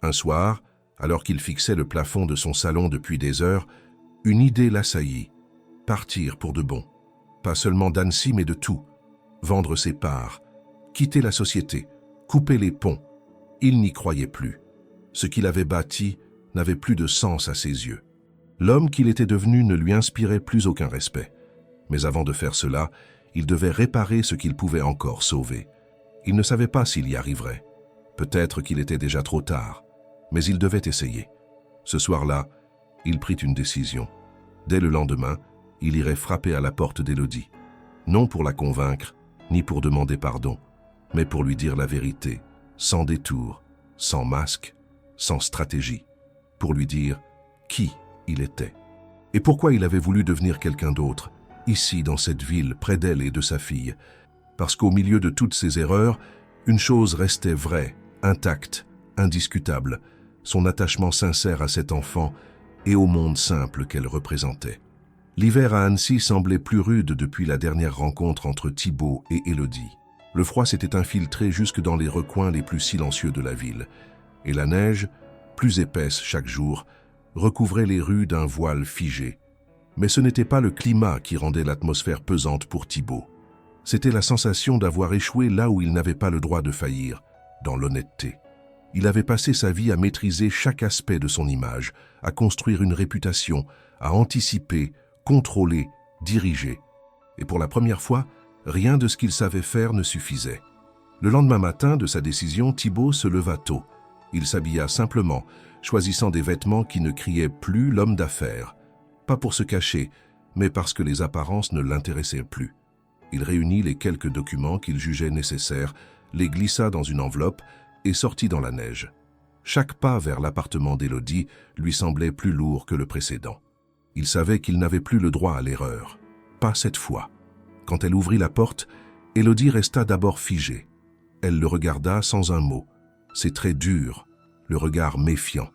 Un soir, alors qu'il fixait le plafond de son salon depuis des heures, une idée l'assaillit. Partir pour de bon. Pas seulement d'Annecy, mais de tout. Vendre ses parts. Quitter la société. Couper les ponts. Il n'y croyait plus. Ce qu'il avait bâti n'avait plus de sens à ses yeux. L'homme qu'il était devenu ne lui inspirait plus aucun respect. Mais avant de faire cela, il devait réparer ce qu'il pouvait encore sauver. Il ne savait pas s'il y arriverait. Peut-être qu'il était déjà trop tard. Mais il devait essayer. Ce soir-là, il prit une décision. Dès le lendemain, il irait frapper à la porte d'Élodie. Non pour la convaincre, ni pour demander pardon, mais pour lui dire la vérité, sans détour, sans masque, sans stratégie. Pour lui dire qui il était. Et pourquoi il avait voulu devenir quelqu'un d'autre, ici dans cette ville, près d'elle et de sa fille. Parce qu'au milieu de toutes ces erreurs, une chose restait vraie, intacte, indiscutable. son attachement sincère à cet enfant et au monde simple qu'elle représentait. L'hiver à Annecy semblait plus rude depuis la dernière rencontre entre Thibaut et Élodie. Le froid s'était infiltré jusque dans les recoins les plus silencieux de la ville, et la neige, plus épaisse chaque jour, recouvrait les rues d'un voile figé. Mais ce n'était pas le climat qui rendait l'atmosphère pesante pour Thibaut. C'était la sensation d'avoir échoué là où il n'avait pas le droit de faillir, dans l'honnêteté. Il avait passé sa vie à maîtriser chaque aspect de son image, à construire une réputation, à anticiper, contrôler, diriger. Et pour la première fois, rien de ce qu'il savait faire ne suffisait. Le lendemain matin de sa décision, Thibaut se leva tôt. Il s'habilla simplement, choisissant des vêtements qui ne criaient plus l'homme d'affaires. Pas pour se cacher, mais parce que les apparences ne l'intéressaient plus. Il réunit les quelques documents qu'il jugeait nécessaires, les glissa dans une enveloppe et sortit dans la neige. Chaque pas vers l'appartement d'Élodie lui semblait plus lourd que le précédent. Il savait qu'il n'avait plus le droit à l'erreur. Pas cette fois. Quand elle ouvrit la porte, Élodie resta d'abord figée. Elle le regarda sans un mot, ses traits durs, le regard méfiant.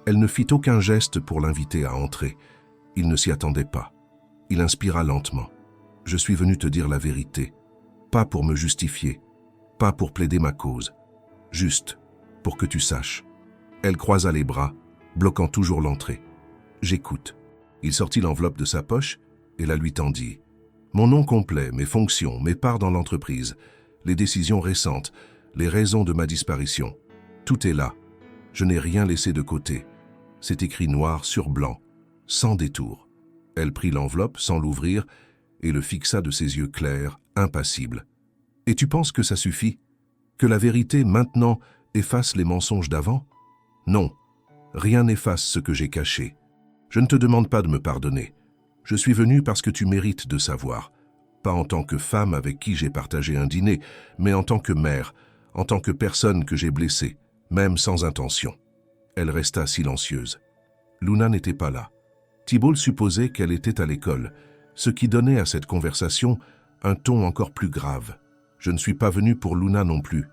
Elle ne fit aucun geste pour l'inviter à entrer. Il ne s'y attendait pas. Il inspira lentement. « Je suis venu te dire la vérité, pas pour me justifier, pas pour plaider ma cause, juste pour que tu saches. » Elle croisa les bras, bloquant toujours l'entrée. « J'écoute. » Il sortit l'enveloppe de sa poche et la lui tendit. « Mon nom complet, mes fonctions, mes parts dans l'entreprise, les décisions récentes, les raisons de ma disparition. Tout est là. Je n'ai rien laissé de côté. » C'est écrit noir sur blanc, sans détour. Elle prit l'enveloppe sans l'ouvrir et le fixa de ses yeux clairs, impassibles. « Et tu penses que ça suffit? Que la vérité, maintenant, efface les mensonges d'avant? Non, rien n'efface ce que j'ai caché. Je ne te demande pas de me pardonner. Je suis venu parce que tu mérites de savoir. Pas en tant que femme avec qui j'ai partagé un dîner, mais en tant que mère, en tant que personne que j'ai blessée, même sans intention. » Elle resta silencieuse. Luna n'était pas là. Thibaut supposait qu'elle était à l'école, ce qui donnait à cette conversation un ton encore plus grave. « Je ne suis pas venu pour Luna non plus.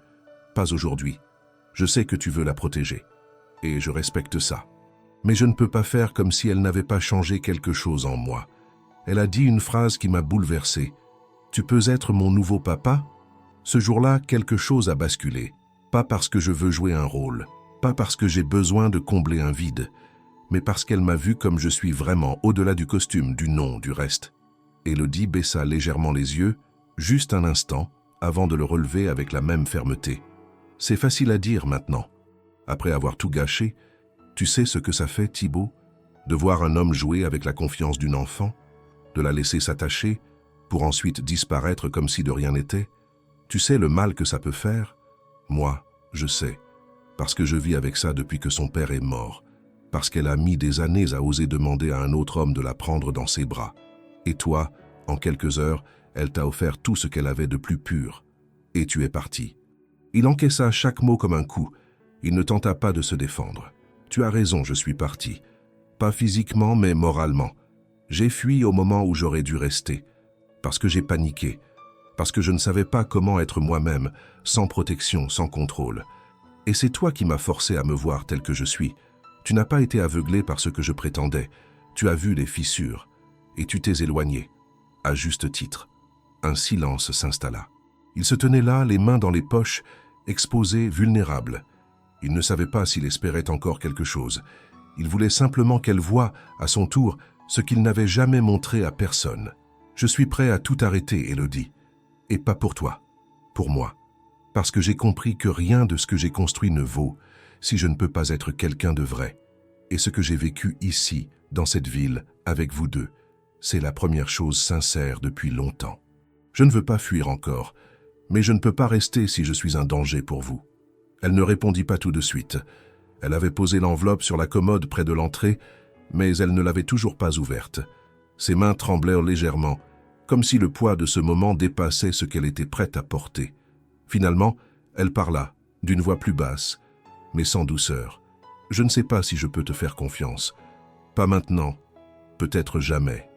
Pas aujourd'hui. Je sais que tu veux la protéger. Et je respecte ça. Mais je ne peux pas faire comme si elle n'avait pas changé quelque chose en moi. » Elle a dit une phrase qui m'a bouleversé. « Tu peux être mon nouveau papa ?» Ce jour-là, quelque chose a basculé. Pas parce que je veux jouer un rôle, pas parce que j'ai besoin de combler un vide, mais parce qu'elle m'a vu comme je suis vraiment, au-delà du costume, du nom, du reste. Élodie baissa légèrement les yeux, juste un instant, avant de le relever avec la même fermeté. « C'est facile à dire maintenant. Après avoir tout gâché, tu sais ce que ça fait, Thibaut, de voir un homme jouer avec la confiance d'une enfant, de la laisser s'attacher, pour ensuite disparaître comme si de rien n'était. Tu sais le mal que ça peut faire? Moi, je sais, parce que je vis avec ça depuis que son père est mort, parce qu'elle a mis des années à oser demander à un autre homme de la prendre dans ses bras. Et toi, en quelques heures, elle t'a offert tout ce qu'elle avait de plus pur. Et tu es parti. » Il encaissa chaque mot comme un coup. Il ne tenta pas de se défendre. « Tu as raison, je suis parti. Pas physiquement, mais moralement. J'ai fui au moment où j'aurais dû rester, parce que j'ai paniqué, parce que je ne savais pas comment être moi-même, sans protection, sans contrôle. Et c'est toi qui m'as forcé à me voir tel que je suis. Tu n'as pas été aveuglé par ce que je prétendais. Tu as vu les fissures, et tu t'es éloigné. À juste titre. » Un silence s'installa. Il se tenait là, les mains dans les poches, exposé, vulnérable. Il ne savait pas s'il espérait encore quelque chose. Il voulait simplement qu'elle voie, à son tour, ce qu'il n'avait jamais montré à personne. « Je suis prêt à tout arrêter, Élodie. Et pas pour toi, pour moi. Parce que j'ai compris que rien de ce que j'ai construit ne vaut si je ne peux pas être quelqu'un de vrai. Et ce que j'ai vécu ici, dans cette ville, avec vous deux, c'est la première chose sincère depuis longtemps. Je ne veux pas fuir encore, mais je ne peux pas rester si je suis un danger pour vous. » Elle ne répondit pas tout de suite. Elle avait posé l'enveloppe sur la commode près de l'entrée, mais elle ne l'avait toujours pas ouverte. Ses mains tremblèrent légèrement, comme si le poids de ce moment dépassait ce qu'elle était prête à porter. Finalement, elle parla, d'une voix plus basse, mais sans douceur. « Je ne sais pas si je peux te faire confiance. Pas maintenant, peut-être jamais.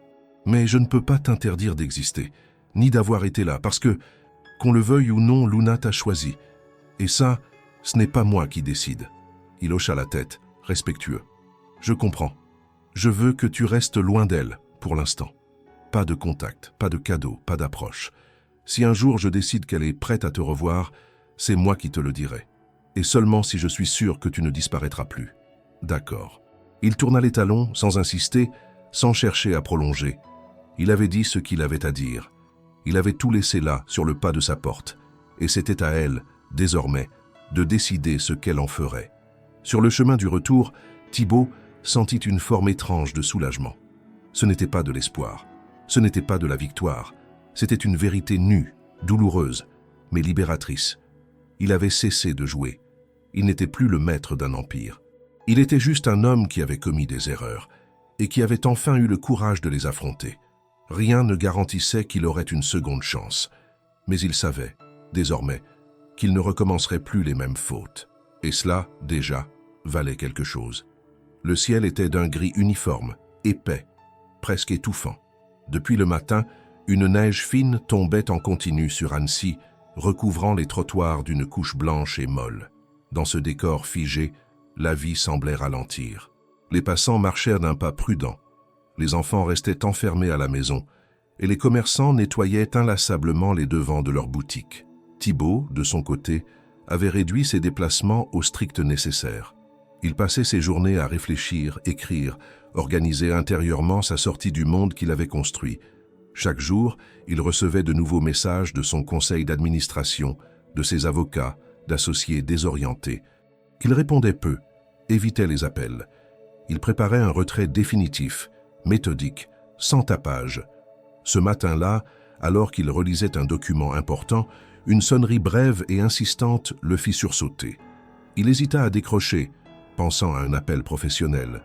Mais je ne peux pas t'interdire d'exister, ni d'avoir été là, parce que, qu'on le veuille ou non, Luna t'a choisi. Et ça, ce n'est pas moi qui décide. Il hocha la tête, respectueux. « Je comprends. Je veux que tu restes loin d'elle, pour l'instant. Pas de contact, pas de cadeau, pas d'approche. Si un jour je décide qu'elle est prête à te revoir, c'est moi qui te le dirai. Et seulement si je suis sûr que tu ne disparaîtras plus. » D'accord. Il tourna les talons, sans insister, sans chercher à prolonger. Il avait dit ce qu'il avait à dire. Il avait tout laissé là, sur le pas de sa porte. Et c'était à elle, désormais, de décider ce qu'elle en ferait. Sur le chemin du retour, Thibaut sentit une forme étrange de soulagement. Ce n'était pas de l'espoir, ce n'était pas de la victoire, c'était une vérité nue, douloureuse, mais libératrice. Il avait cessé de jouer. Il n'était plus le maître d'un empire. Il était juste un homme qui avait commis des erreurs et qui avait enfin eu le courage de les affronter. Rien ne garantissait qu'il aurait une seconde chance, mais il savait, désormais, qu'il ne recommencerait plus les mêmes fautes. Et cela, déjà, valait quelque chose. Le ciel était d'un gris uniforme, épais, presque étouffant. Depuis le matin, une neige fine tombait en continu sur Annecy, recouvrant les trottoirs d'une couche blanche et molle. Dans ce décor figé, la vie semblait ralentir. Les passants marchèrent d'un pas prudent. Les enfants restaient enfermés à la maison et les commerçants nettoyaient inlassablement les devants de leurs boutiques. Thibaut, de son côté, avait réduit ses déplacements au strict nécessaire. Il passait ses journées à réfléchir, écrire, organiser intérieurement sa sortie du monde qu'il avait construit. Chaque jour, il recevait de nouveaux messages de son conseil d'administration, de ses avocats, d'associés désorientés. Il répondait peu, évitait les appels. Il préparait un retrait définitif, méthodique, sans tapage. Ce matin-là, alors qu'il relisait un document important, une sonnerie brève et insistante le fit sursauter. Il hésita à décrocher, pensant à un appel professionnel,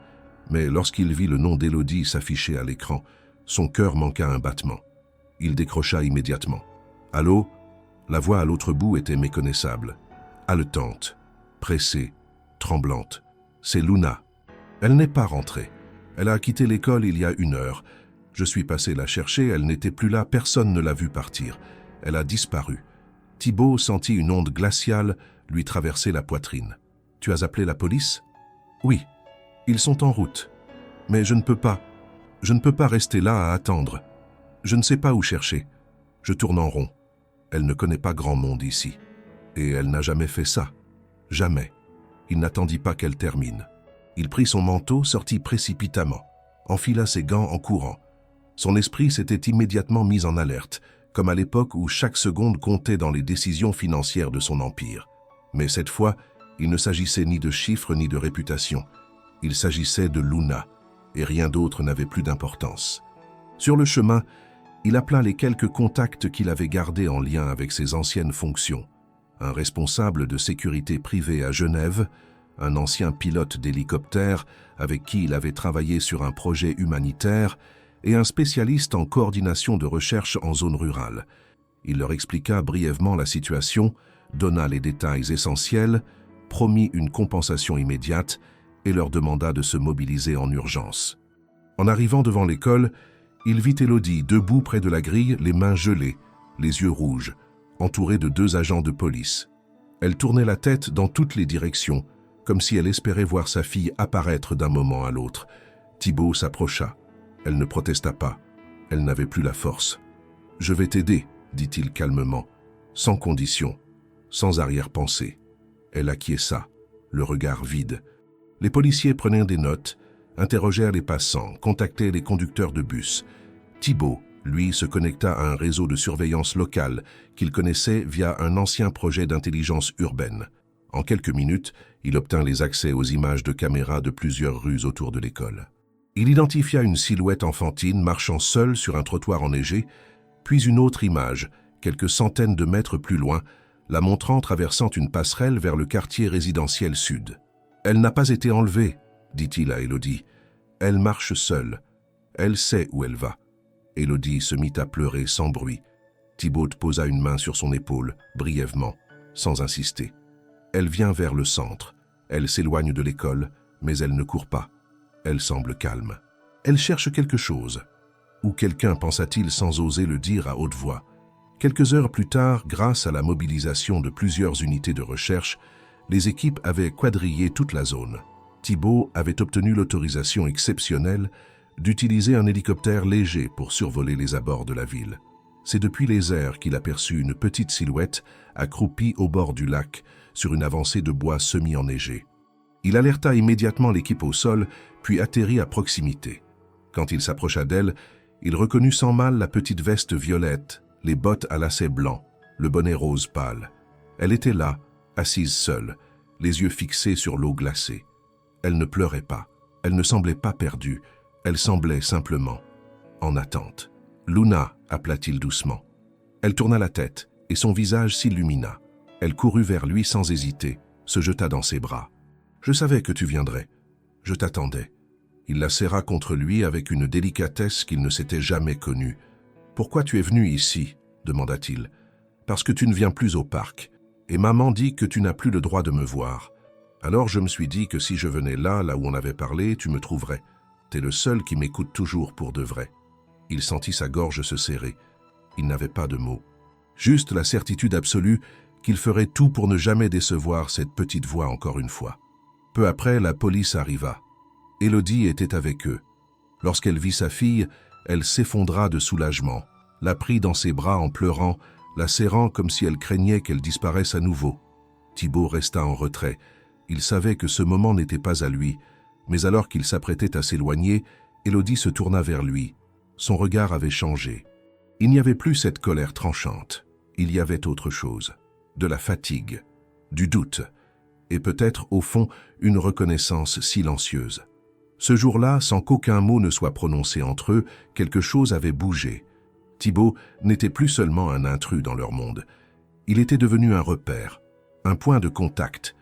mais lorsqu'il vit le nom d'Élodie s'afficher à l'écran, son cœur manqua un battement. Il décrocha immédiatement. « Allô ?» La voix à l'autre bout était méconnaissable, haletante, pressée, tremblante. « C'est Luna. Elle n'est pas rentrée. Elle a quitté l'école il y a 1 heure. Je suis passé la chercher, elle n'était plus là, personne ne l'a vue partir. Elle a disparu. » Thibaut sentit une onde glaciale lui traverser la poitrine. « Tu as appelé la police ?»« Oui. Ils sont en route. Mais je ne peux pas. Je ne peux pas rester là à attendre. Je ne sais pas où chercher. Je tourne en rond. Elle ne connaît pas grand monde ici. Et elle n'a jamais fait ça. Jamais. » Il n'attendit pas qu'elle termine. Il prit son manteau, sortit précipitamment, enfila ses gants en courant. Son esprit s'était immédiatement mis en alerte, comme à l'époque où chaque seconde comptait dans les décisions financières de son empire. Mais cette fois, il ne s'agissait ni de chiffres ni de réputation. Il s'agissait de Luna, et rien d'autre n'avait plus d'importance. Sur le chemin, il appela les quelques contacts qu'il avait gardés en lien avec ses anciennes fonctions. Un responsable de sécurité privée à Genève, un ancien pilote d'hélicoptère avec qui il avait travaillé sur un projet humanitaire et un spécialiste en coordination de recherche en zone rurale. Il leur expliqua brièvement la situation, donna les détails essentiels, promit une compensation immédiate et leur demanda de se mobiliser en urgence. En arrivant devant l'école, il vit Élodie debout près de la grille, les mains gelées, les yeux rouges, entourée de 2 agents de police. Elle tournait la tête dans toutes les directions, comme si elle espérait voir sa fille apparaître d'un moment à l'autre. Thibaut s'approcha. Elle ne protesta pas. Elle n'avait plus la force. « Je vais t'aider », dit-il calmement, sans condition, sans arrière-pensée. Elle acquiesça, le regard vide. Les policiers prenaient des notes, interrogèrent les passants, contactaient les conducteurs de bus. Thibaut, lui, se connecta à un réseau de surveillance locale qu'il connaissait via un ancien projet d'intelligence urbaine. En quelques minutes, il obtint les accès aux images de caméras de plusieurs rues autour de l'école. Il identifia une silhouette enfantine marchant seule sur un trottoir enneigé, puis une autre image, quelques centaines de mètres plus loin, la montrant traversant une passerelle vers le quartier résidentiel sud. « Elle n'a pas été enlevée », dit-il à Élodie. « Elle marche seule. Elle sait où elle va. » Élodie se mit à pleurer sans bruit. Thibaut posa une main sur son épaule, brièvement, sans insister. Elle vient vers le centre. Elle s'éloigne de l'école, mais elle ne court pas. Elle semble calme. Elle cherche quelque chose. Ou quelqu'un, pensa-t-il sans oser le dire à haute voix. Quelques heures plus tard, grâce à la mobilisation de plusieurs unités de recherche, Les équipes avaient quadrillé toute la zone. Thibaut avait obtenu l'autorisation exceptionnelle d'utiliser un hélicoptère léger pour survoler les abords de la ville. C'est depuis les airs qu'il aperçut une petite silhouette accroupie au bord du lac sur une avancée de bois semi-enneigé. Il alerta immédiatement l'équipe au sol, puis atterrit à proximité. Quand il s'approcha d'elle, il reconnut sans mal la petite veste violette, les bottes à lacets blancs, le bonnet rose pâle. Elle était là, assise seule, les yeux fixés sur l'eau glacée. Elle ne pleurait pas, elle ne semblait pas perdue, elle semblait simplement en attente. « Luna » appela-t-il doucement. Elle tourna la tête et son visage s'illumina. Elle courut vers lui sans hésiter, se jeta dans ses bras. « Je savais que tu viendrais. Je t'attendais. » Il la serra contre lui avec une délicatesse qu'il ne s'était jamais connue. « Pourquoi tu es venu ici ?» demanda-t-il. « Parce que tu ne viens plus au parc. Et maman dit que tu n'as plus le droit de me voir. Alors je me suis dit que si je venais là où on avait parlé, tu me trouverais. T'es le seul qui m'écoute toujours pour de vrai. » Il sentit sa gorge se serrer. Il n'avait pas de mots. Juste la certitude absolue qu'il ferait tout pour ne jamais décevoir cette petite voix encore une fois. Peu après, la police arriva. Élodie était avec eux. Lorsqu'elle vit sa fille, elle s'effondra de soulagement, la prit dans ses bras en pleurant, la serrant comme si elle craignait qu'elle disparaisse à nouveau. Thibaut resta en retrait. Il savait que ce moment n'était pas à lui, mais alors qu'il s'apprêtait à s'éloigner, Élodie se tourna vers lui. Son regard avait changé. Il n'y avait plus cette colère tranchante. Il y avait autre chose. De la fatigue, du doute, et peut-être, au fond, une reconnaissance silencieuse. Ce jour-là, sans qu'aucun mot ne soit prononcé entre eux, quelque chose avait bougé. Thibaut n'était plus seulement un intrus dans leur monde. Il était devenu un repère, un point de contact,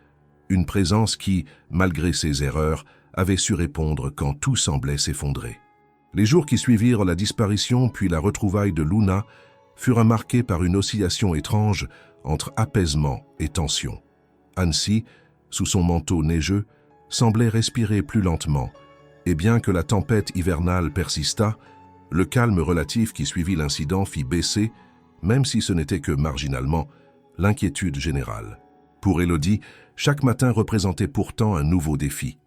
une présence qui, malgré ses erreurs, avait su répondre quand tout semblait s'effondrer. Les jours qui suivirent la disparition puis la retrouvaille de Luna furent marqués par une oscillation étrange entre apaisement et tension. Annecy, sous son manteau neigeux, semblait respirer plus lentement, et bien que la tempête hivernale persistât, le calme relatif qui suivit l'incident fit baisser, même si ce n'était que marginalement, l'inquiétude générale. Pour Élodie, chaque matin représentait pourtant un nouveau défi.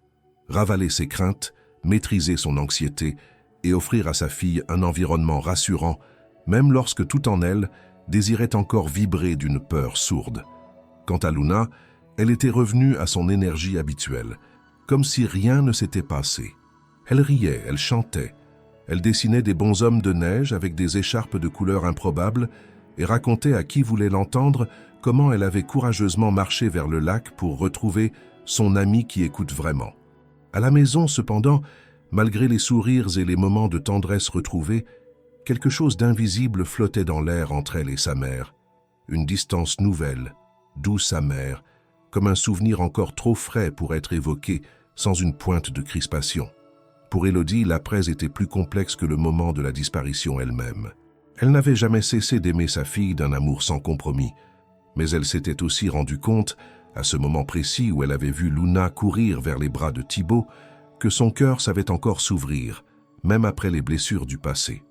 Ravaler ses craintes, maîtriser son anxiété et offrir à sa fille un environnement rassurant, même lorsque tout en elle désirait encore vibrer d'une peur sourde. Quant à Luna, elle était revenue à son énergie habituelle, comme si rien ne s'était passé. Elle riait, elle chantait, elle dessinait des bonshommes de neige avec des écharpes de couleurs improbables et racontait à qui voulait l'entendre comment elle avait courageusement marché vers le lac pour retrouver son ami qui écoute vraiment. À la maison, cependant, malgré les sourires et les moments de tendresse retrouvés, quelque chose d'invisible flottait dans l'air entre elle et sa mère. Une distance nouvelle, douce amère, comme un souvenir encore trop frais pour être évoqué sans une pointe de crispation. Pour Élodie, l'après était plus complexe que le moment de la disparition elle-même. Elle n'avait jamais cessé d'aimer sa fille d'un amour sans compromis, mais elle s'était aussi rendue compte, à ce moment précis où elle avait vu Luna courir vers les bras de Thibaut, que son cœur savait encore s'ouvrir, même après les blessures du passé.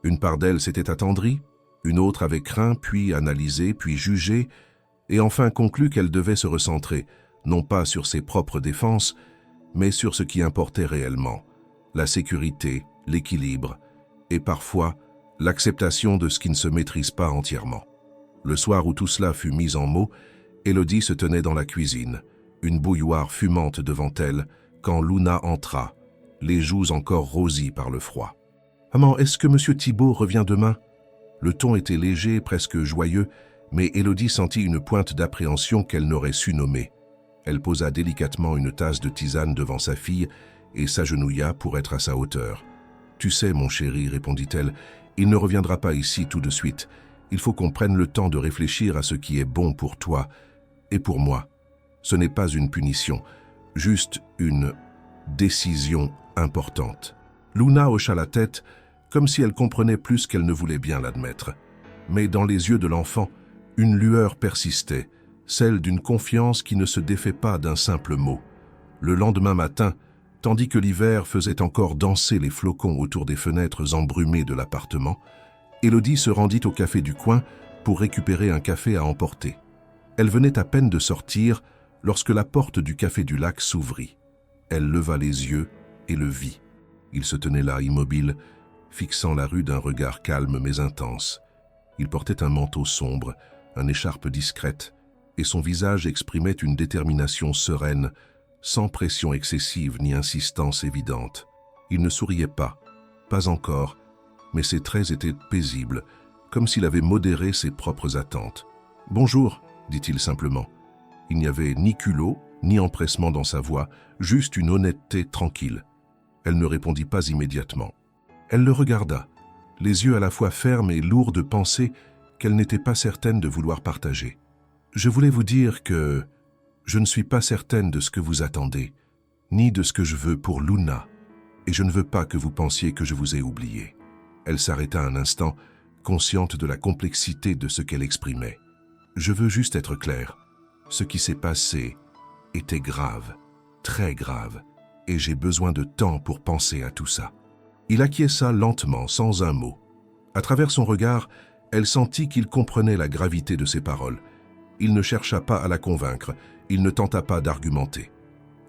Une part d'elle s'était attendrie, une autre avait craint, puis analysé, puis jugé, et enfin conclu qu'elle devait se recentrer, non pas sur ses propres défenses, mais sur ce qui importait réellement, la sécurité, l'équilibre, et parfois l'acceptation de ce qui ne se maîtrise pas entièrement. Le soir où tout cela fut mis en mots, Élodie se tenait dans la cuisine, une bouilloire fumante devant elle, quand Luna entra, les joues encore rosies par le froid. « Maman, est-ce que Monsieur Thibaut revient demain ?» Le ton était léger, presque joyeux, mais Élodie sentit une pointe d'appréhension qu'elle n'aurait su nommer. Elle posa délicatement une tasse de tisane devant sa fille et s'agenouilla pour être à sa hauteur. « Tu sais, mon chéri, répondit-elle, il ne reviendra pas ici tout de suite. Il faut qu'on prenne le temps de réfléchir à ce qui est bon pour toi et pour moi. Ce n'est pas une punition, juste une décision importante. » Luna hocha la tête, comme si elle comprenait plus qu'elle ne voulait bien l'admettre. Mais dans les yeux de l'enfant, une lueur persistait, celle d'une confiance qui ne se défait pas d'un simple mot. Le lendemain matin, tandis que l'hiver faisait encore danser les flocons autour des fenêtres embrumées de l'appartement, Élodie se rendit au café du coin pour récupérer un café à emporter. Elle venait à peine de sortir lorsque la porte du Café du Lac s'ouvrit. Elle leva les yeux et le vit. Il se tenait là, immobile, fixant la rue d'un regard calme mais intense. Il portait un manteau sombre, une écharpe discrète, et son visage exprimait une détermination sereine, sans pression excessive ni insistance évidente. Il ne souriait pas encore, mais ses traits étaient paisibles, comme s'il avait modéré ses propres attentes. « Bonjour », dit-il simplement. Il n'y avait ni culot, ni empressement dans sa voix, juste une honnêteté tranquille. Elle ne répondit pas immédiatement. Elle le regarda, les yeux à la fois fermes et lourds de pensées qu'elle n'était pas certaine de vouloir partager. « Je voulais vous dire que je ne suis pas certaine de ce que vous attendez, ni de ce que je veux pour Luna, et je ne veux pas que vous pensiez que je vous ai oublié. » Elle s'arrêta un instant, consciente de la complexité de ce qu'elle exprimait. « Je veux juste être claire. Ce qui s'est passé était grave, très grave, et j'ai besoin de temps pour penser à tout ça. » Il acquiesça lentement, sans un mot. À travers son regard, elle sentit qu'il comprenait la gravité de ses paroles. Il ne chercha pas à la convaincre, il ne tenta pas d'argumenter.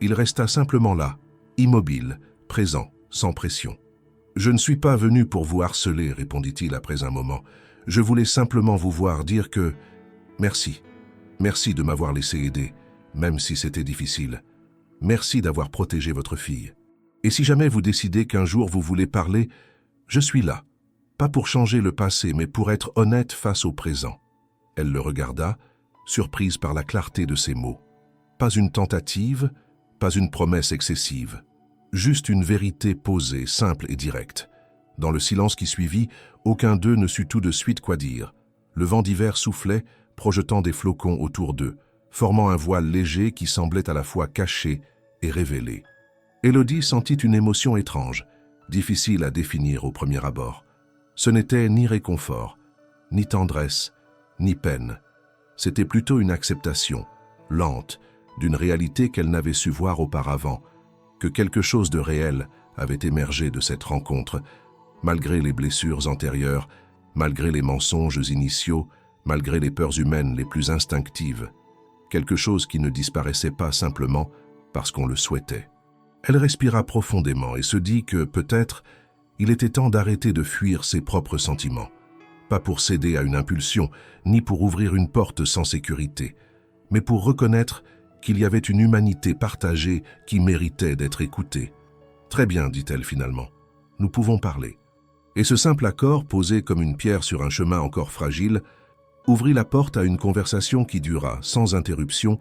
Il resta simplement là, immobile, présent, sans pression. « Je ne suis pas venu pour vous harceler, » répondit-il après un moment. « Je voulais simplement vous voir dire que... Merci. Merci de m'avoir laissé aider, même si c'était difficile. Merci d'avoir protégé votre fille. Et si jamais vous décidez qu'un jour vous voulez parler, je suis là. Pas pour changer le passé, mais pour être honnête face au présent. » Elle le regarda, surprise par la clarté de ses mots. Pas une tentative, pas une promesse excessive. Juste une vérité posée, simple et directe. Dans le silence qui suivit, aucun d'eux ne sut tout de suite quoi dire. Le vent d'hiver soufflait, projetant des flocons autour d'eux, formant un voile léger qui semblait à la fois caché et révélé. Élodie sentit une émotion étrange, difficile à définir au premier abord. Ce n'était ni réconfort, ni tendresse, ni peine. C'était plutôt une acceptation, lente, d'une réalité qu'elle n'avait su voir auparavant, que quelque chose de réel avait émergé de cette rencontre, malgré les blessures antérieures, malgré les mensonges initiaux, malgré les peurs humaines les plus instinctives. Quelque chose qui ne disparaissait pas simplement parce qu'on le souhaitait. Elle respira profondément et se dit que, peut-être, il était temps d'arrêter de fuir ses propres sentiments. Pas pour céder à une impulsion, ni pour ouvrir une porte sans sécurité, mais pour reconnaître qu'il y avait une humanité partagée qui méritait d'être écoutée. « Très bien, dit-elle finalement, nous pouvons parler. » Et ce simple accord, posé comme une pierre sur un chemin encore fragile, ouvrit la porte à une conversation qui dura, sans interruption,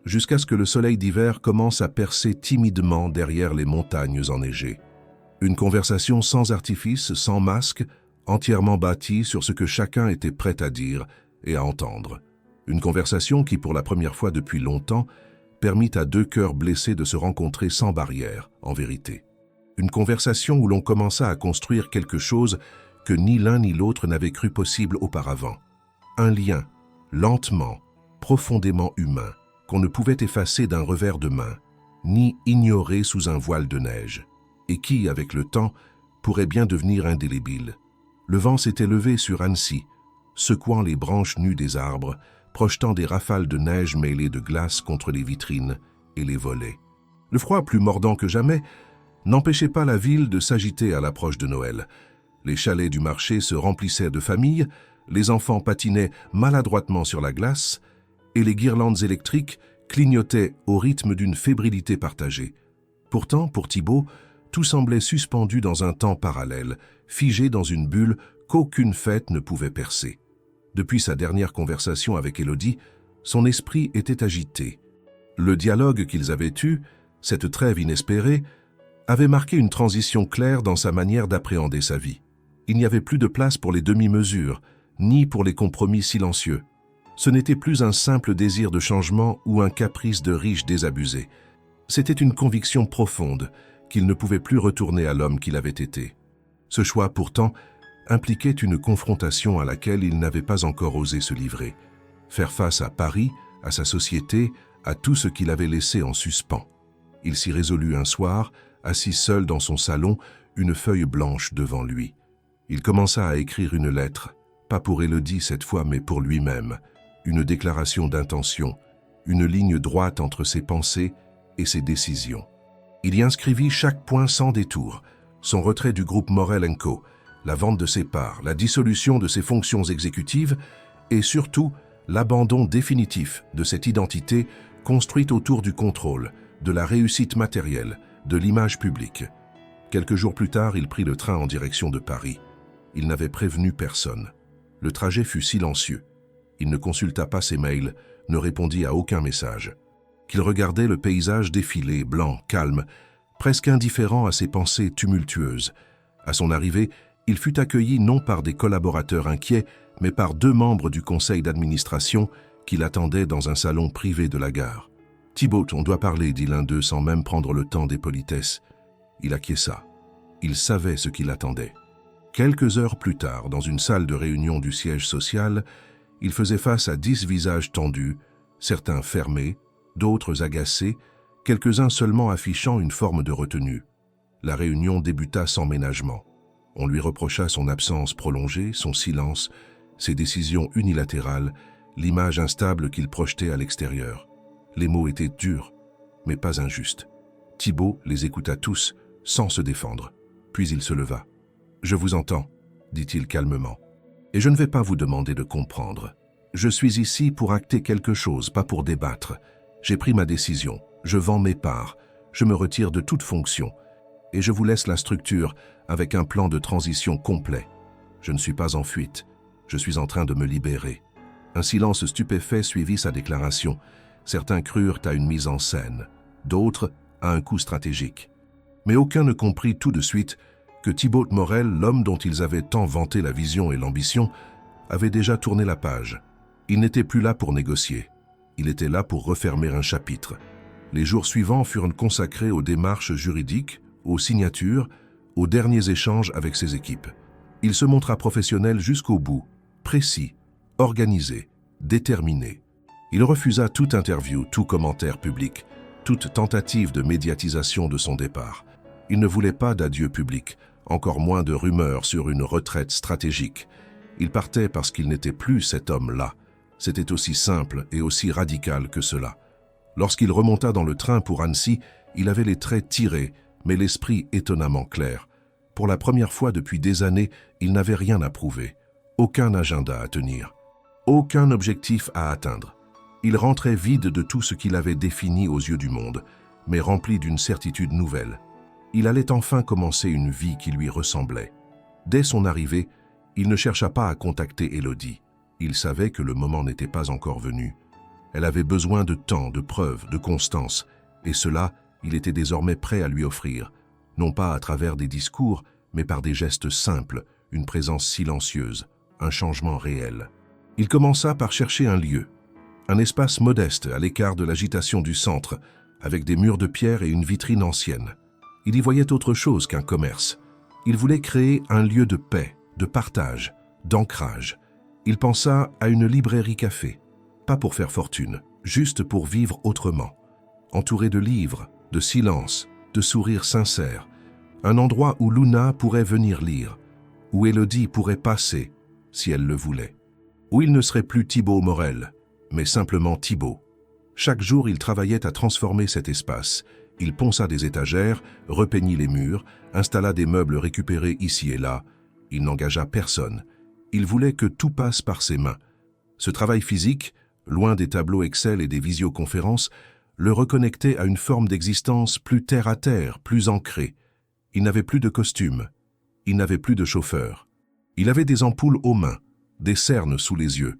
jusqu'à ce que le soleil d'hiver commence à percer timidement derrière les montagnes enneigées. Une conversation sans artifice, sans masque, entièrement bâtie sur ce que chacun était prêt à dire et à entendre. Une conversation qui, pour la première fois depuis longtemps, permit à deux cœurs blessés de se rencontrer sans barrière, en vérité. Une conversation où l'on commença à construire quelque chose que ni l'un ni l'autre n'avait cru possible auparavant. Un lien, lentement, profondément humain, qu'on ne pouvait effacer d'un revers de main, ni ignorer sous un voile de neige, et qui, avec le temps, pourrait bien devenir indélébile. Le vent s'était levé sur Annecy, secouant les branches nues des arbres, projetant des rafales de neige mêlées de glace contre les vitrines et les volets. Le froid, plus mordant que jamais, n'empêchait pas la ville de s'agiter à l'approche de Noël. Les chalets du marché se remplissaient de familles, les enfants patinaient maladroitement sur la glace, et les guirlandes électriques clignotaient au rythme d'une fébrilité partagée. Pourtant, pour Thibaut, tout semblait suspendu dans un temps parallèle, figé dans une bulle qu'aucune fête ne pouvait percer. Depuis sa dernière conversation avec Élodie, son esprit était agité. Le dialogue qu'ils avaient eu, cette trêve inespérée, avait marqué une transition claire dans sa manière d'appréhender sa vie. Il n'y avait plus de place pour les demi-mesures, ni pour les compromis silencieux. Ce n'était plus un simple désir de changement ou un caprice de riche désabusé. C'était une conviction profonde qu'il ne pouvait plus retourner à l'homme qu'il avait été. Ce choix, pourtant, impliquait une confrontation à laquelle il n'avait pas encore osé se livrer. Faire face à Paris, à sa société, à tout ce qu'il avait laissé en suspens. Il s'y résolut un soir, assis seul dans son salon, une feuille blanche devant lui. Il commença à écrire une lettre, pas pour Élodie cette fois, mais pour lui-même, une déclaration d'intention, une ligne droite entre ses pensées et ses décisions. Il y inscrivit chaque point sans détour, son retrait du groupe Morel & Co., la vente de ses parts, la dissolution de ses fonctions exécutives et surtout l'abandon définitif de cette identité construite autour du contrôle, de la réussite matérielle, de l'image publique. Quelques jours plus tard, il prit le train en direction de Paris. Il n'avait prévenu personne. Le trajet fut silencieux. Il ne consulta pas ses mails, ne répondit à aucun message. Qu'il regardait le paysage défiler, blanc, calme, presque indifférent à ses pensées tumultueuses. À son arrivée, il fut accueilli non par des collaborateurs inquiets, mais par 2 membres du conseil d'administration qui l'attendaient dans un salon privé de la gare. « Thibaut, on doit parler », dit l'un d'eux sans même prendre le temps des politesses. Il acquiesça. Il savait ce qui l'attendait. Quelques heures plus tard, dans une salle de réunion du siège social, il faisait face à 10 visages tendus, certains fermés, d'autres agacés, quelques-uns seulement affichant une forme de retenue. La réunion débuta sans ménagement. On lui reprocha son absence prolongée, son silence, ses décisions unilatérales, l'image instable qu'il projetait à l'extérieur. Les mots étaient durs, mais pas injustes. Thibaut les écouta tous, sans se défendre. Puis il se leva. « Je vous entends », dit-il calmement. « Et je ne vais pas vous demander de comprendre. Je suis ici pour acter quelque chose, pas pour débattre. J'ai pris ma décision, je vends mes parts, je me retire de toute fonction, et je vous laisse la structure avec un plan de transition complet. Je ne suis pas en fuite, je suis en train de me libérer. » Un silence stupéfait suivit sa déclaration. Certains crurent à une mise en scène, d'autres à un coup stratégique. Mais aucun ne comprit tout de suite que Thibaut Morel, l'homme dont ils avaient tant vanté la vision et l'ambition, avait déjà tourné la page. Il n'était plus là pour négocier. Il était là pour refermer un chapitre. Les jours suivants furent consacrés aux démarches juridiques, aux signatures, aux derniers échanges avec ses équipes. Il se montra professionnel jusqu'au bout, précis, organisé, déterminé. Il refusa toute interview, tout commentaire public, toute tentative de médiatisation de son départ. Il ne voulait pas d'adieu public, encore moins de rumeurs sur une retraite stratégique. Il partait parce qu'il n'était plus cet homme-là. C'était aussi simple et aussi radical que cela. Lorsqu'il remonta dans le train pour Annecy, il avait les traits tirés, mais l'esprit étonnamment clair. Pour la première fois depuis des années, il n'avait rien à prouver, aucun agenda à tenir, aucun objectif à atteindre. Il rentrait vide de tout ce qu'il avait défini aux yeux du monde, mais rempli d'une certitude nouvelle. Il allait enfin commencer une vie qui lui ressemblait. Dès son arrivée, il ne chercha pas à contacter Élodie. Il savait que le moment n'était pas encore venu. Elle avait besoin de temps, de preuves, de constance, et cela, il était désormais prêt à lui offrir, non pas à travers des discours, mais par des gestes simples, une présence silencieuse, un changement réel. Il commença par chercher un lieu, un espace modeste à l'écart de l'agitation du centre, avec des murs de pierre et une vitrine ancienne. Il y voyait autre chose qu'un commerce. Il voulait créer un lieu de paix, de partage, d'ancrage. Il pensa à une librairie-café, pas pour faire fortune, juste pour vivre autrement. Entouré de livres, de silence, de sourires sincères, un endroit où Luna pourrait venir lire, où Élodie pourrait passer, si elle le voulait, où il ne serait plus Thibaut Morel, mais simplement Thibaut. Chaque jour, il travaillait à transformer cet espace. Il ponça des étagères, repeignit les murs, installa des meubles récupérés ici et là. Il n'engagea personne. Il voulait que tout passe par ses mains. Ce travail physique, loin des tableaux Excel et des visioconférences, le reconnectait à une forme d'existence plus terre-à-terre, plus ancrée. Il n'avait plus de costume. Il n'avait plus de chauffeur. Il avait des ampoules aux mains, des cernes sous les yeux,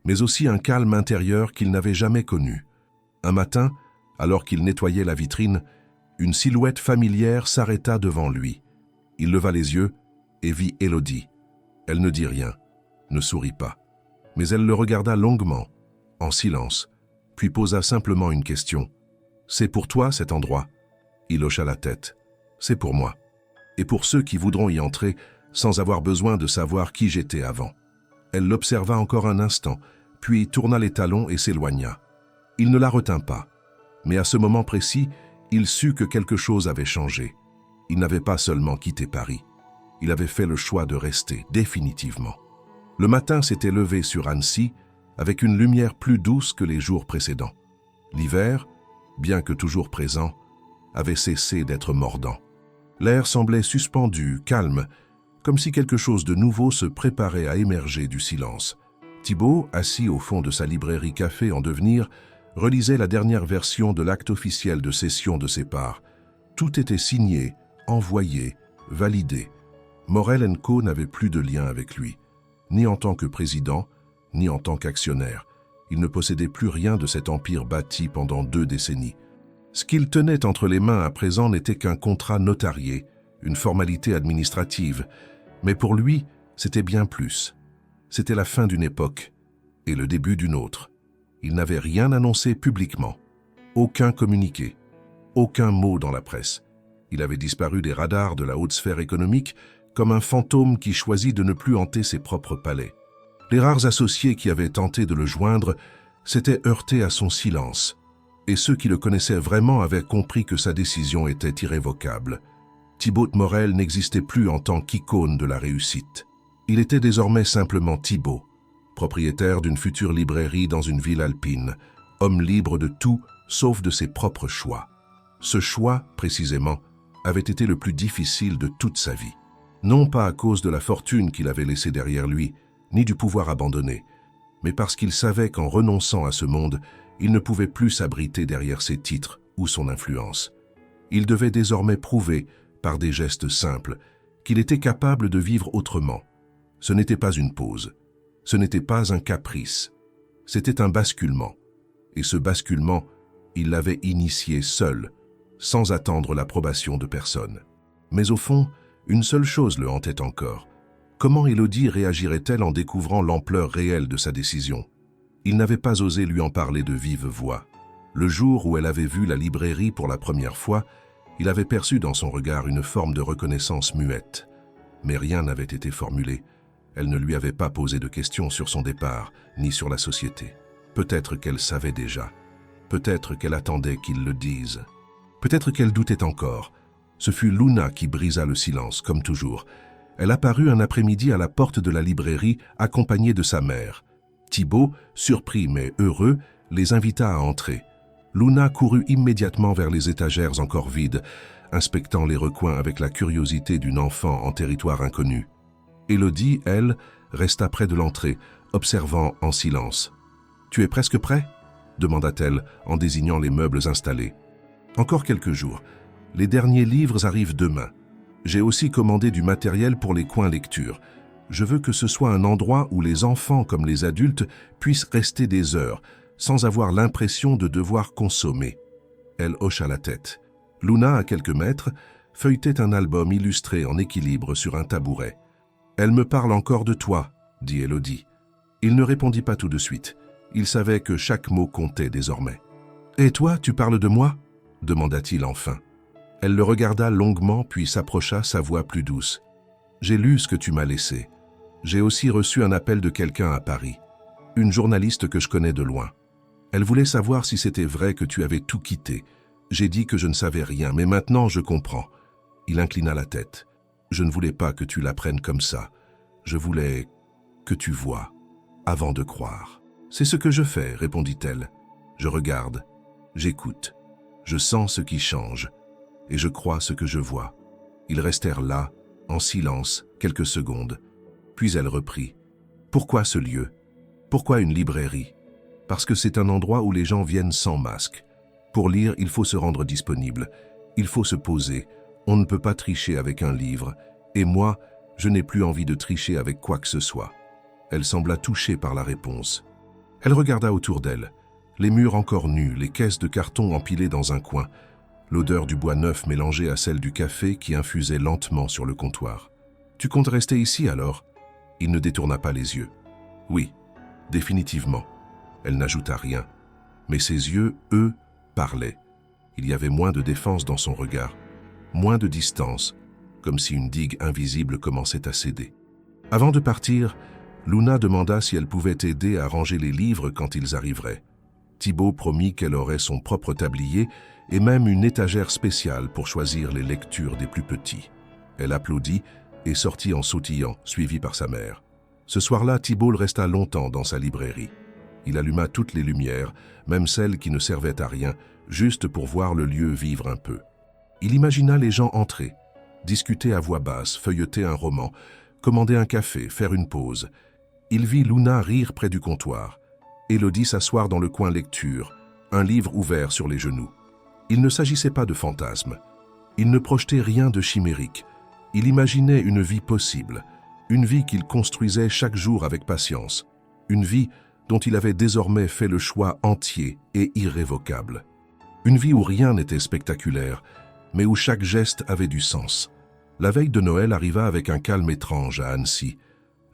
mais aussi un calme intérieur qu'il n'avait jamais connu. Un matin, alors qu'il nettoyait la vitrine, une silhouette familière s'arrêta devant lui. Il leva les yeux et vit Élodie. Elle ne dit rien, ne sourit pas. Mais elle le regarda longuement, en silence, puis posa simplement une question. « C'est pour toi cet endroit ?» Il hocha la tête. « C'est pour moi. Et pour ceux qui voudront y entrer sans avoir besoin de savoir qui j'étais avant. » Elle l'observa encore un instant, puis tourna les talons et s'éloigna. Il ne la retint pas. Mais à ce moment précis, il sut que quelque chose avait changé. Il n'avait pas seulement quitté Paris. Il avait fait le choix de rester, définitivement. Le matin s'était levé sur Annecy avec une lumière plus douce que les jours précédents. L'hiver, bien que toujours présent, avait cessé d'être mordant. L'air semblait suspendu, calme, comme si quelque chose de nouveau se préparait à émerger du silence. Thibaut, assis au fond de sa librairie café en devenir, relisait la dernière version de l'acte officiel de cession de ses parts. Tout était signé, envoyé, validé. Morel & Co n'avait plus de lien avec lui, ni en tant que président, ni en tant qu'actionnaire. Il ne possédait plus rien de cet empire bâti pendant 2 décennies. Ce qu'il tenait entre les mains à présent n'était qu'un contrat notarié, une formalité administrative, mais pour lui, c'était bien plus. C'était la fin d'une époque et le début d'une autre. Il n'avait rien annoncé publiquement, aucun communiqué, aucun mot dans la presse. Il avait disparu des radars de la haute sphère économique comme un fantôme qui choisit de ne plus hanter ses propres palais. Les rares associés qui avaient tenté de le joindre s'étaient heurtés à son silence, et ceux qui le connaissaient vraiment avaient compris que sa décision était irrévocable. Thibaut Morel n'existait plus en tant qu'icône de la réussite. Il était désormais simplement Thibaut, propriétaire d'une future librairie dans une ville alpine, homme libre de tout sauf de ses propres choix. Ce choix, précisément, avait été le plus difficile de toute sa vie. Non pas à cause de la fortune qu'il avait laissée derrière lui, ni du pouvoir abandonné, mais parce qu'il savait qu'en renonçant à ce monde, il ne pouvait plus s'abriter derrière ses titres ou son influence. Il devait désormais prouver, par des gestes simples, qu'il était capable de vivre autrement. Ce n'était pas une pause, ce n'était pas un caprice, c'était un basculement. Et ce basculement, il l'avait initié seul, sans attendre l'approbation de personne. Mais au fond, une seule chose le hantait encore. Comment Élodie réagirait-elle en découvrant l'ampleur réelle de sa décision? Il n'avait pas osé lui en parler de vive voix. Le jour où elle avait vu la librairie pour la première fois, il avait perçu dans son regard une forme de reconnaissance muette. Mais rien n'avait été formulé. Elle ne lui avait pas posé de questions sur son départ, ni sur la société. Peut-être qu'elle savait déjà. Peut-être qu'elle attendait qu'il le dise. Peut-être qu'elle doutait encore. Ce fut Luna qui brisa le silence, comme toujours. Elle apparut un après-midi à la porte de la librairie, accompagnée de sa mère. Thibaut, surpris mais heureux, les invita à entrer. Luna courut immédiatement vers les étagères encore vides, inspectant les recoins avec la curiosité d'une enfant en territoire inconnu. Élodie, elle, resta près de l'entrée, observant en silence. « Tu es presque prêt ?» demanda-t-elle en désignant les meubles installés. « Encore quelques jours. Les derniers livres arrivent demain. J'ai aussi commandé du matériel pour les coins lecture. Je veux que ce soit un endroit où les enfants comme les adultes puissent rester des heures, sans avoir l'impression de devoir consommer. » Elle hocha la tête. Luna, à quelques mètres, feuilletait un album illustré en équilibre sur un tabouret. « Elle me parle encore de toi, » dit Élodie. Il ne répondit pas tout de suite. Il savait que chaque mot comptait désormais. « Et toi, tu parles de moi ?» demanda-t-il enfin. Elle le regarda longuement puis s'approcha, sa voix plus douce. « J'ai lu ce que tu m'as laissé. J'ai aussi reçu un appel de quelqu'un à Paris, une journaliste que je connais de loin. Elle voulait savoir si c'était vrai que tu avais tout quitté. J'ai dit que je ne savais rien, mais maintenant je comprends. » Il inclina la tête. « Je ne voulais pas que tu l'apprennes comme ça. Je voulais que tu vois, avant de croire. »« C'est ce que je fais, » répondit-elle. « Je regarde, j'écoute, je sens ce qui change, et je crois ce que je vois. » Ils restèrent là, en silence, quelques secondes. Puis elle reprit. « Pourquoi ce lieu? Pourquoi une librairie? Parce que c'est un endroit où les gens viennent sans masque. Pour lire, il faut se rendre disponible. Il faut se poser. On ne peut pas tricher avec un livre. Et moi, je n'ai plus envie de tricher avec quoi que ce soit. » Elle sembla touchée par la réponse. Elle regarda autour d'elle. Les murs encore nus, les caisses de carton empilées dans un coin, l'odeur du bois neuf mélangée à celle du café qui infusait lentement sur le comptoir. « Tu comptes rester ici alors ?» Il ne détourna pas les yeux. « Oui, définitivement. » Elle n'ajouta rien. Mais ses yeux, eux, parlaient. Il y avait moins de défense dans son regard, moins de distance, comme si une digue invisible commençait à céder. Avant de partir, Luna demanda si elle pouvait aider à ranger les livres quand ils arriveraient. Thibaut promit qu'elle aurait son propre tablier et même une étagère spéciale pour choisir les lectures des plus petits. Elle applaudit et sortit en sautillant, suivie par sa mère. Ce soir-là, Thibaut resta longtemps dans sa librairie. Il alluma toutes les lumières, même celles qui ne servaient à rien, juste pour voir le lieu vivre un peu. Il imagina les gens entrer, discuter à voix basse, feuilleter un roman, commander un café, faire une pause. Il vit Luna rire près du comptoir, Élodie s'asseoir dans le coin lecture, un livre ouvert sur les genoux. Il ne s'agissait pas de fantasmes. Il ne projetait rien de chimérique. Il imaginait une vie possible, une vie qu'il construisait chaque jour avec patience, une vie dont il avait désormais fait le choix entier et irrévocable. Une vie où rien n'était spectaculaire, mais où chaque geste avait du sens. La veille de Noël arriva avec un calme étrange à Annecy.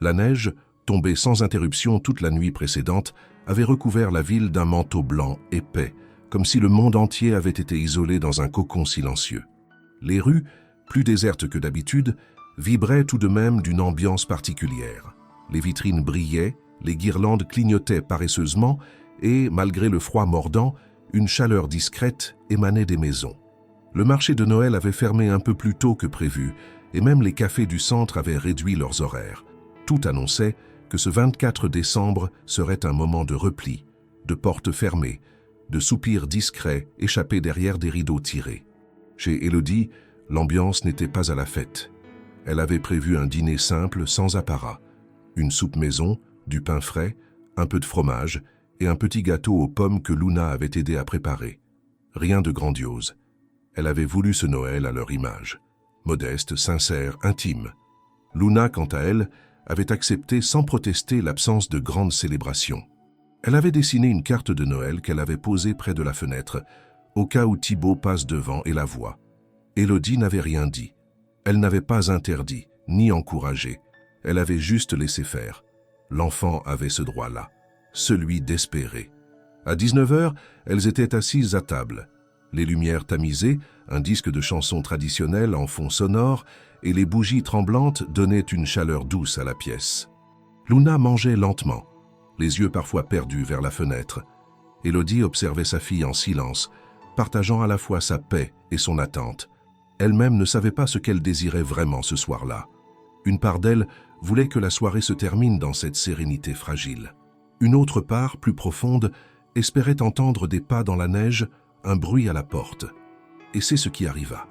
La neige, tombée sans interruption toute la nuit précédente, avait recouvert la ville d'un manteau blanc épais, comme si le monde entier avait été isolé dans un cocon silencieux. Les rues, plus désertes que d'habitude, vibraient tout de même d'une ambiance particulière. Les vitrines brillaient, les guirlandes clignotaient paresseusement et, malgré le froid mordant, une chaleur discrète émanait des maisons. Le marché de Noël avait fermé un peu plus tôt que prévu et même les cafés du centre avaient réduit leurs horaires. Tout annonçait que ce 24 décembre serait un moment de repli, de portes fermées, de soupirs discrets échappés derrière des rideaux tirés. Chez Élodie, l'ambiance n'était pas à la fête. Elle avait prévu un dîner simple, sans apparat. Une soupe maison, du pain frais, un peu de fromage et un petit gâteau aux pommes que Luna avait aidé à préparer. Rien de grandiose. Elle avait voulu ce Noël à leur image. Modeste, sincère, intime. Luna, quant à elle, avait accepté sans protester l'absence de grandes célébrations. Elle avait dessiné une carte de Noël qu'elle avait posée près de la fenêtre, au cas où Thibaut passe devant et la voit. Élodie n'avait rien dit. Elle n'avait pas interdit, ni encouragé. Elle avait juste laissé faire. L'enfant avait ce droit-là, celui d'espérer. À 19h, elles étaient assises à table. Les lumières tamisées, un disque de chansons traditionnelles en fond sonore et les bougies tremblantes donnaient une chaleur douce à la pièce. Luna mangeait lentement, les yeux parfois perdus vers la fenêtre. Élodie observait sa fille en silence, partageant à la fois sa paix et son attente. Elle-même ne savait pas ce qu'elle désirait vraiment ce soir-là. Une part d'elle voulait que la soirée se termine dans cette sérénité fragile. Une autre part, plus profonde, espérait entendre des pas dans la neige, un bruit à la porte. Et c'est ce qui arriva.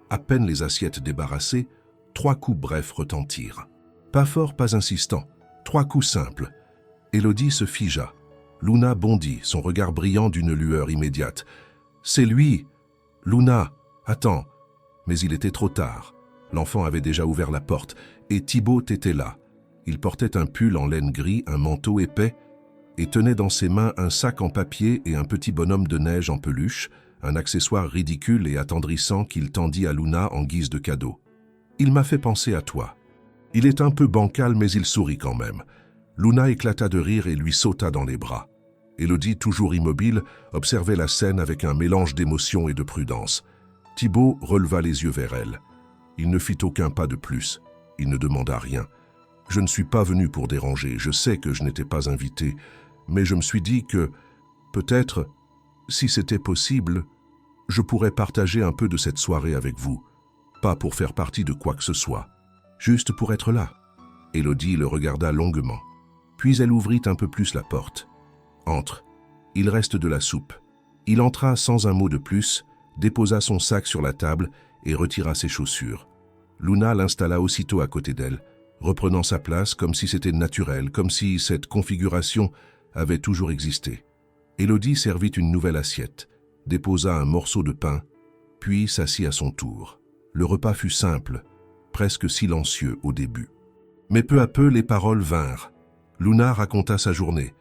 À peine les assiettes débarrassées, 3 coups brefs retentirent. Pas fort, pas insistant, 3 coups simples. Élodie se figea. Luna bondit, son regard brillant d'une lueur immédiate. « C'est lui !»« Luna, attends !» Mais il était trop tard. L'enfant avait déjà ouvert la porte, et Thibaut était là. Il portait un pull en laine gris, un manteau épais, et tenait dans ses mains un sac en papier et un petit bonhomme de neige en peluche, un accessoire ridicule et attendrissant qu'il tendit à Luna en guise de cadeau. « Il m'a fait penser à toi. » Il est un peu bancal, mais il sourit quand même. Luna éclata de rire et lui sauta dans les bras. Élodie, toujours immobile, observait la scène avec un mélange d'émotion et de prudence. Thibaut releva les yeux vers elle. Il ne fit aucun pas de plus. Il ne demanda rien. « Je ne suis pas venu pour déranger, je sais que je n'étais pas invité, mais je me suis dit que, peut-être, si c'était possible, je pourrais partager un peu de cette soirée avec vous, pas pour faire partie de quoi que ce soit, juste pour être là. » Élodie le regarda longuement, puis elle ouvrit un peu plus la porte. « Entre, il reste de la soupe. » Il entra sans un mot de plus, déposa son sac sur la table et retira ses chaussures. Luna l'installa aussitôt à côté d'elle, reprenant sa place comme si c'était naturel, comme si cette configuration avait toujours existé. Élodie servit une nouvelle assiette, déposa un morceau de pain, puis s'assit à son tour. Le repas fut simple, presque silencieux au début. Mais peu à peu, les paroles vinrent. Luna raconta sa journée,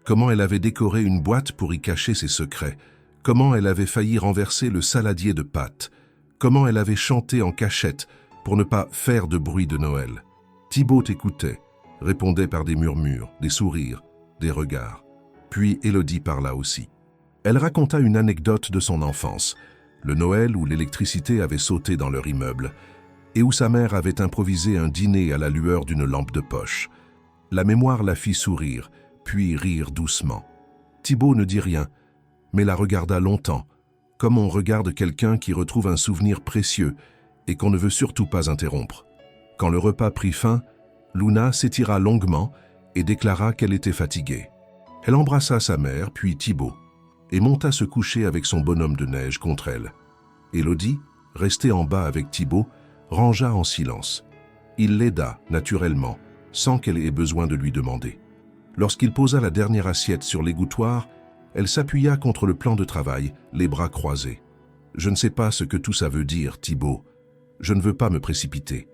comment elle avait décoré une boîte pour y cacher ses secrets, comment elle avait failli renverser le saladier de pâtes, comment elle avait chanté en cachette pour ne pas faire de bruit de Noël. Thibaut écoutait, répondait par des murmures, des sourires, des regards. Puis Élodie parla aussi. Elle raconta une anecdote de son enfance, le Noël où l'électricité avait sauté dans leur immeuble et où sa mère avait improvisé un dîner à la lueur d'une lampe de poche. La mémoire la fit sourire, puis rire doucement. Thibaut ne dit rien, mais la regarda longtemps, comme on regarde quelqu'un qui retrouve un souvenir précieux et qu'on ne veut surtout pas interrompre. Quand le repas prit fin, Luna s'étira longuement et déclara qu'elle était fatiguée. Elle embrassa sa mère, puis Thibaut, et monta se coucher avec son bonhomme de neige contre elle. Élodie, restée en bas avec Thibaut, rangea en silence. Il l'aida, naturellement, sans qu'elle ait besoin de lui demander. Lorsqu'il posa la dernière assiette sur l'égouttoir, elle s'appuya contre le plan de travail, les bras croisés. « Je ne sais pas ce que tout ça veut dire, Thibaut. Je ne veux pas me précipiter.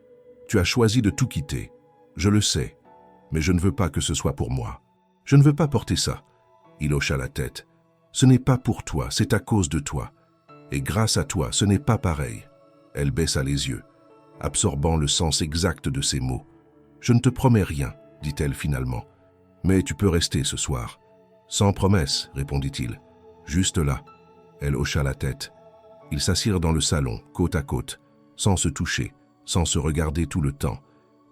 Tu as choisi de tout quitter. Je le sais, mais je ne veux pas que ce soit pour moi. Je ne veux pas porter ça. » Il hocha la tête. « Ce n'est pas pour toi, c'est à cause de toi. Et grâce à toi, ce n'est pas pareil. » Elle baissa les yeux, absorbant le sens exact de ses mots. « Je ne te promets rien, dit-elle finalement. Mais tu peux rester ce soir. »« Sans promesse, répondit-il. Juste là. » Elle hocha la tête. Ils s'assirent dans le salon, côte à côte, sans se toucher, sans se regarder tout le temps,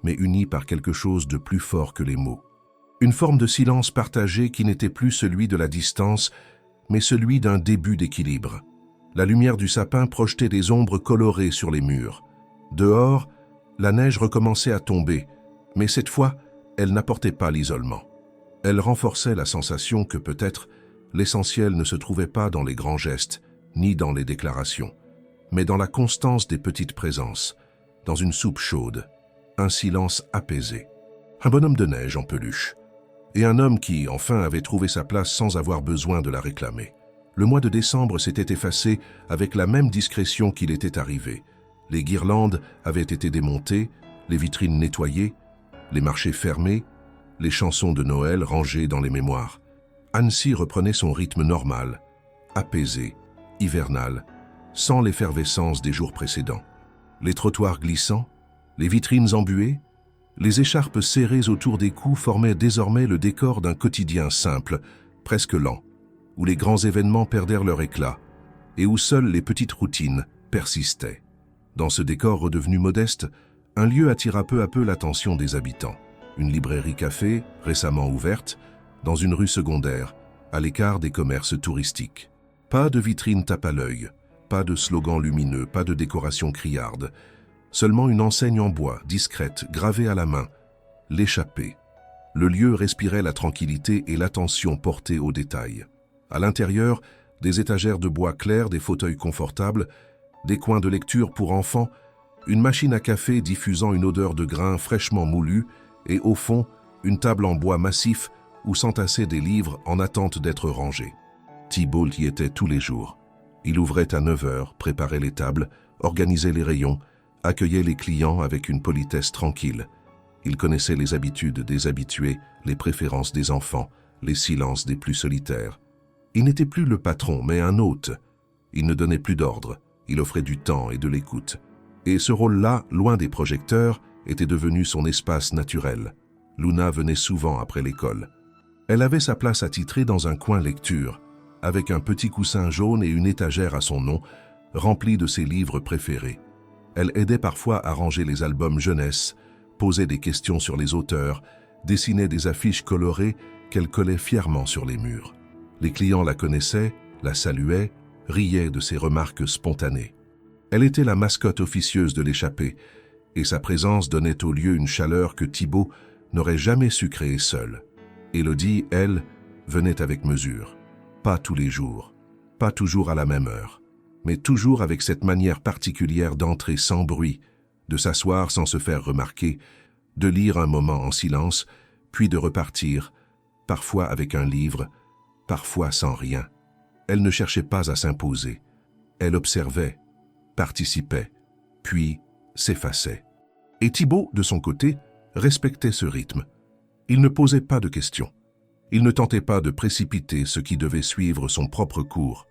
mais unis par quelque chose de plus fort que les mots. Une forme de silence partagé qui n'était plus celui de la distance, mais celui d'un début d'équilibre. La lumière du sapin projetait des ombres colorées sur les murs. Dehors, la neige recommençait à tomber, mais cette fois, elle n'apportait pas l'isolement. Elle renforçait la sensation que peut-être l'essentiel ne se trouvait pas dans les grands gestes, ni dans les déclarations, mais dans la constance des petites présences, dans une soupe chaude, un silence apaisé, un bonhomme de neige en peluche, et un homme qui, enfin, avait trouvé sa place sans avoir besoin de la réclamer. Le mois de décembre s'était effacé avec la même discrétion qu'il était arrivé. Les guirlandes avaient été démontées, les vitrines nettoyées, les marchés fermés, les chansons de Noël rangées dans les mémoires. Annecy reprenait son rythme normal, apaisé, hivernal, sans l'effervescence des jours précédents. Les trottoirs glissants, les vitrines embuées, les écharpes serrées autour des cous formaient désormais le décor d'un quotidien simple, presque lent, où les grands événements perdèrent leur éclat et où seules les petites routines persistaient. Dans ce décor redevenu modeste, un lieu attira peu à peu l'attention des habitants. Une librairie-café, récemment ouverte, dans une rue secondaire, à l'écart des commerces touristiques. Pas de vitrine tape à l'œil, pas de slogan lumineux, pas de décoration criarde, seulement une enseigne en bois, discrète, gravée à la main, l'échappée. Le lieu respirait la tranquillité et l'attention portée aux détails. À l'intérieur, des étagères de bois clair, des fauteuils confortables, des coins de lecture pour enfants, une machine à café diffusant une odeur de grains fraîchement moulus et au fond, une table en bois massif où s'entassaient des livres en attente d'être rangés. Thibaut y était tous les jours. Il ouvrait à 9 heures, préparait les tables, organisait les rayons, accueillait les clients avec une politesse tranquille. Il connaissait les habitudes des habitués, les préférences des enfants, les silences des plus solitaires. Il n'était plus le patron, mais un hôte. Il ne donnait plus d'ordre, il offrait du temps et de l'écoute. Et ce rôle-là, loin des projecteurs, était devenu son espace naturel. Luna venait souvent après l'école. Elle avait sa place attitrée dans un coin lecture, avec un petit coussin jaune et une étagère à son nom, remplie de ses livres préférés. Elle aidait parfois à ranger les albums jeunesse, posait des questions sur les auteurs, dessinait des affiches colorées qu'elle collait fièrement sur les murs. Les clients la connaissaient, la saluaient, riaient de ses remarques spontanées. Elle était la mascotte officieuse de l'échappée, et sa présence donnait au lieu une chaleur que Thibaut n'aurait jamais su créer seul. Élodie, elle, venait avec mesure. Pas tous les jours, pas toujours à la même heure, mais toujours avec cette manière particulière d'entrer sans bruit, de s'asseoir sans se faire remarquer, de lire un moment en silence, puis de repartir, parfois avec un livre, parfois sans rien. Elle ne cherchait pas à s'imposer. Elle observait, participait, puis s'effaçait. Et Thibaut, de son côté, respectait ce rythme. Il ne posait pas de questions. Il ne tentait pas de précipiter ce qui devait suivre son propre cours.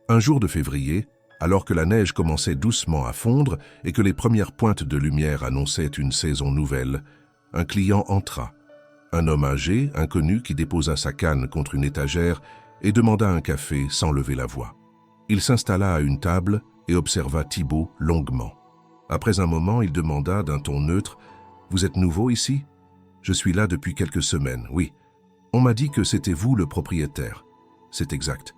Un jour de février, alors que la neige commençait doucement à fondre et que les premières pointes de lumière annonçaient une saison nouvelle, un client entra. Un homme âgé, inconnu, qui déposa sa canne contre une étagère et demanda un café sans lever la voix. Il s'installa à une table et observa Thibaut longuement. Après un moment, il demanda d'un ton neutre « Vous êtes nouveau ici ?»« Je suis là depuis quelques semaines, oui. On m'a dit que c'était vous le propriétaire. » »« C'est exact.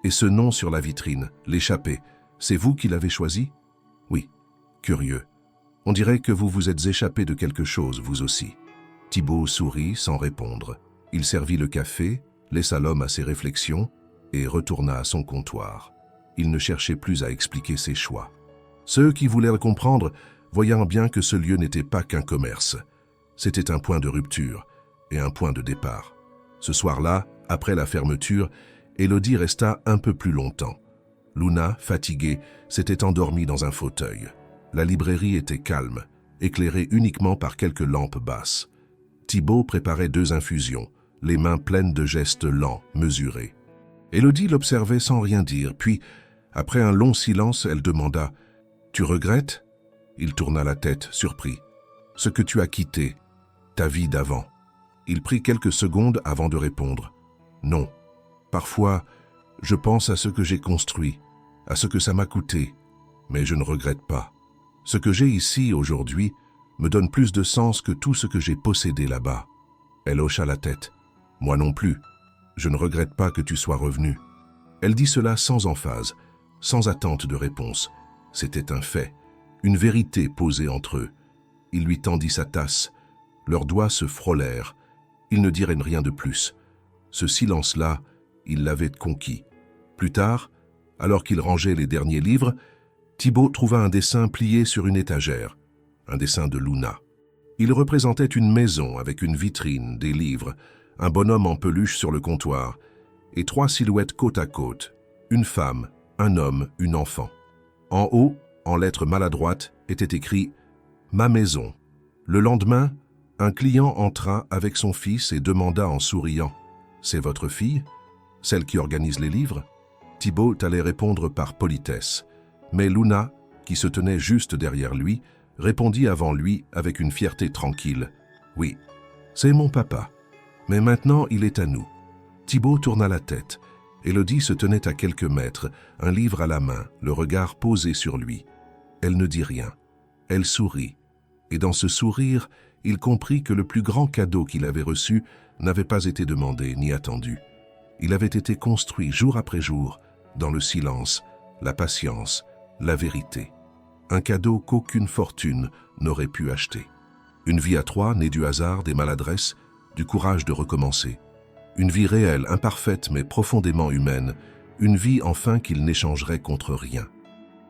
Et ce nom sur la vitrine, l'échappée, c'est vous qui l'avez choisi ?»« Oui. » »« Curieux. On dirait que vous vous êtes échappé de quelque chose, vous aussi. » Thibaut sourit sans répondre. Il servit le café, laissa l'homme à ses réflexions et retourna à son comptoir. Il ne cherchait plus à expliquer ses choix. Ceux qui voulaient le comprendre, voyant bien que ce lieu n'était pas qu'un commerce. C'était un point de rupture et un point de départ. Ce soir-là, après la fermeture, Élodie resta un peu plus longtemps. Luna, fatiguée, s'était endormie dans un fauteuil. La librairie était calme, éclairée uniquement par quelques lampes basses. Thibaut préparait 2 infusions, les mains pleines de gestes lents, mesurés. Élodie l'observait sans rien dire, puis, après un long silence, elle demanda « Tu regrettes ?» Il tourna la tête, surpris. « Ce que tu as quitté, ta vie d'avant. » Il prit quelques secondes avant de répondre. « Non. Parfois, je pense à ce que j'ai construit, à ce que ça m'a coûté, mais je ne regrette pas. Ce que j'ai ici, aujourd'hui, me donne plus de sens que tout ce que j'ai possédé là-bas. » Elle hocha la tête. « Moi non plus. Je ne regrette pas que tu sois revenu. » Elle dit cela sans emphase, sans attente de réponse. C'était un fait, une vérité posée entre eux. Il lui tendit sa tasse. Leurs doigts se frôlèrent. Ils ne diraient rien de plus. Ce silence-là, il l'avait conquis. Plus tard, alors qu'il rangeait les derniers livres, Thibaut trouva un dessin plié sur une étagère, un dessin de Luna. Il représentait une maison avec une vitrine, des livres, un bonhomme en peluche sur le comptoir, et 3 silhouettes côte à côte, une femme, un homme, une enfant. En haut, en lettres maladroites, était écrit « Ma maison ». Le lendemain, un client entra avec son fils et demanda en souriant « C'est votre fille, celle qui organise les livres ?» Thibaut allait répondre par politesse, mais Luna, qui se tenait juste derrière lui, répondit avant lui avec une fierté tranquille « Oui, c'est mon papa, mais maintenant il est à nous. » Thibaut tourna la tête. Élodie se tenait à quelques mètres, un livre à la main, le regard posé sur lui. Elle ne dit rien. Elle sourit. Et dans ce sourire, il comprit que le plus grand cadeau qu'il avait reçu n'avait pas été demandé ni attendu. Il avait été construit jour après jour, dans le silence, la patience, la vérité. Un cadeau qu'aucune fortune n'aurait pu acheter. Une vie à 3 née du hasard, des maladresses, du courage de recommencer. Une vie réelle, imparfaite mais profondément humaine, une vie enfin qu'il n'échangerait contre rien.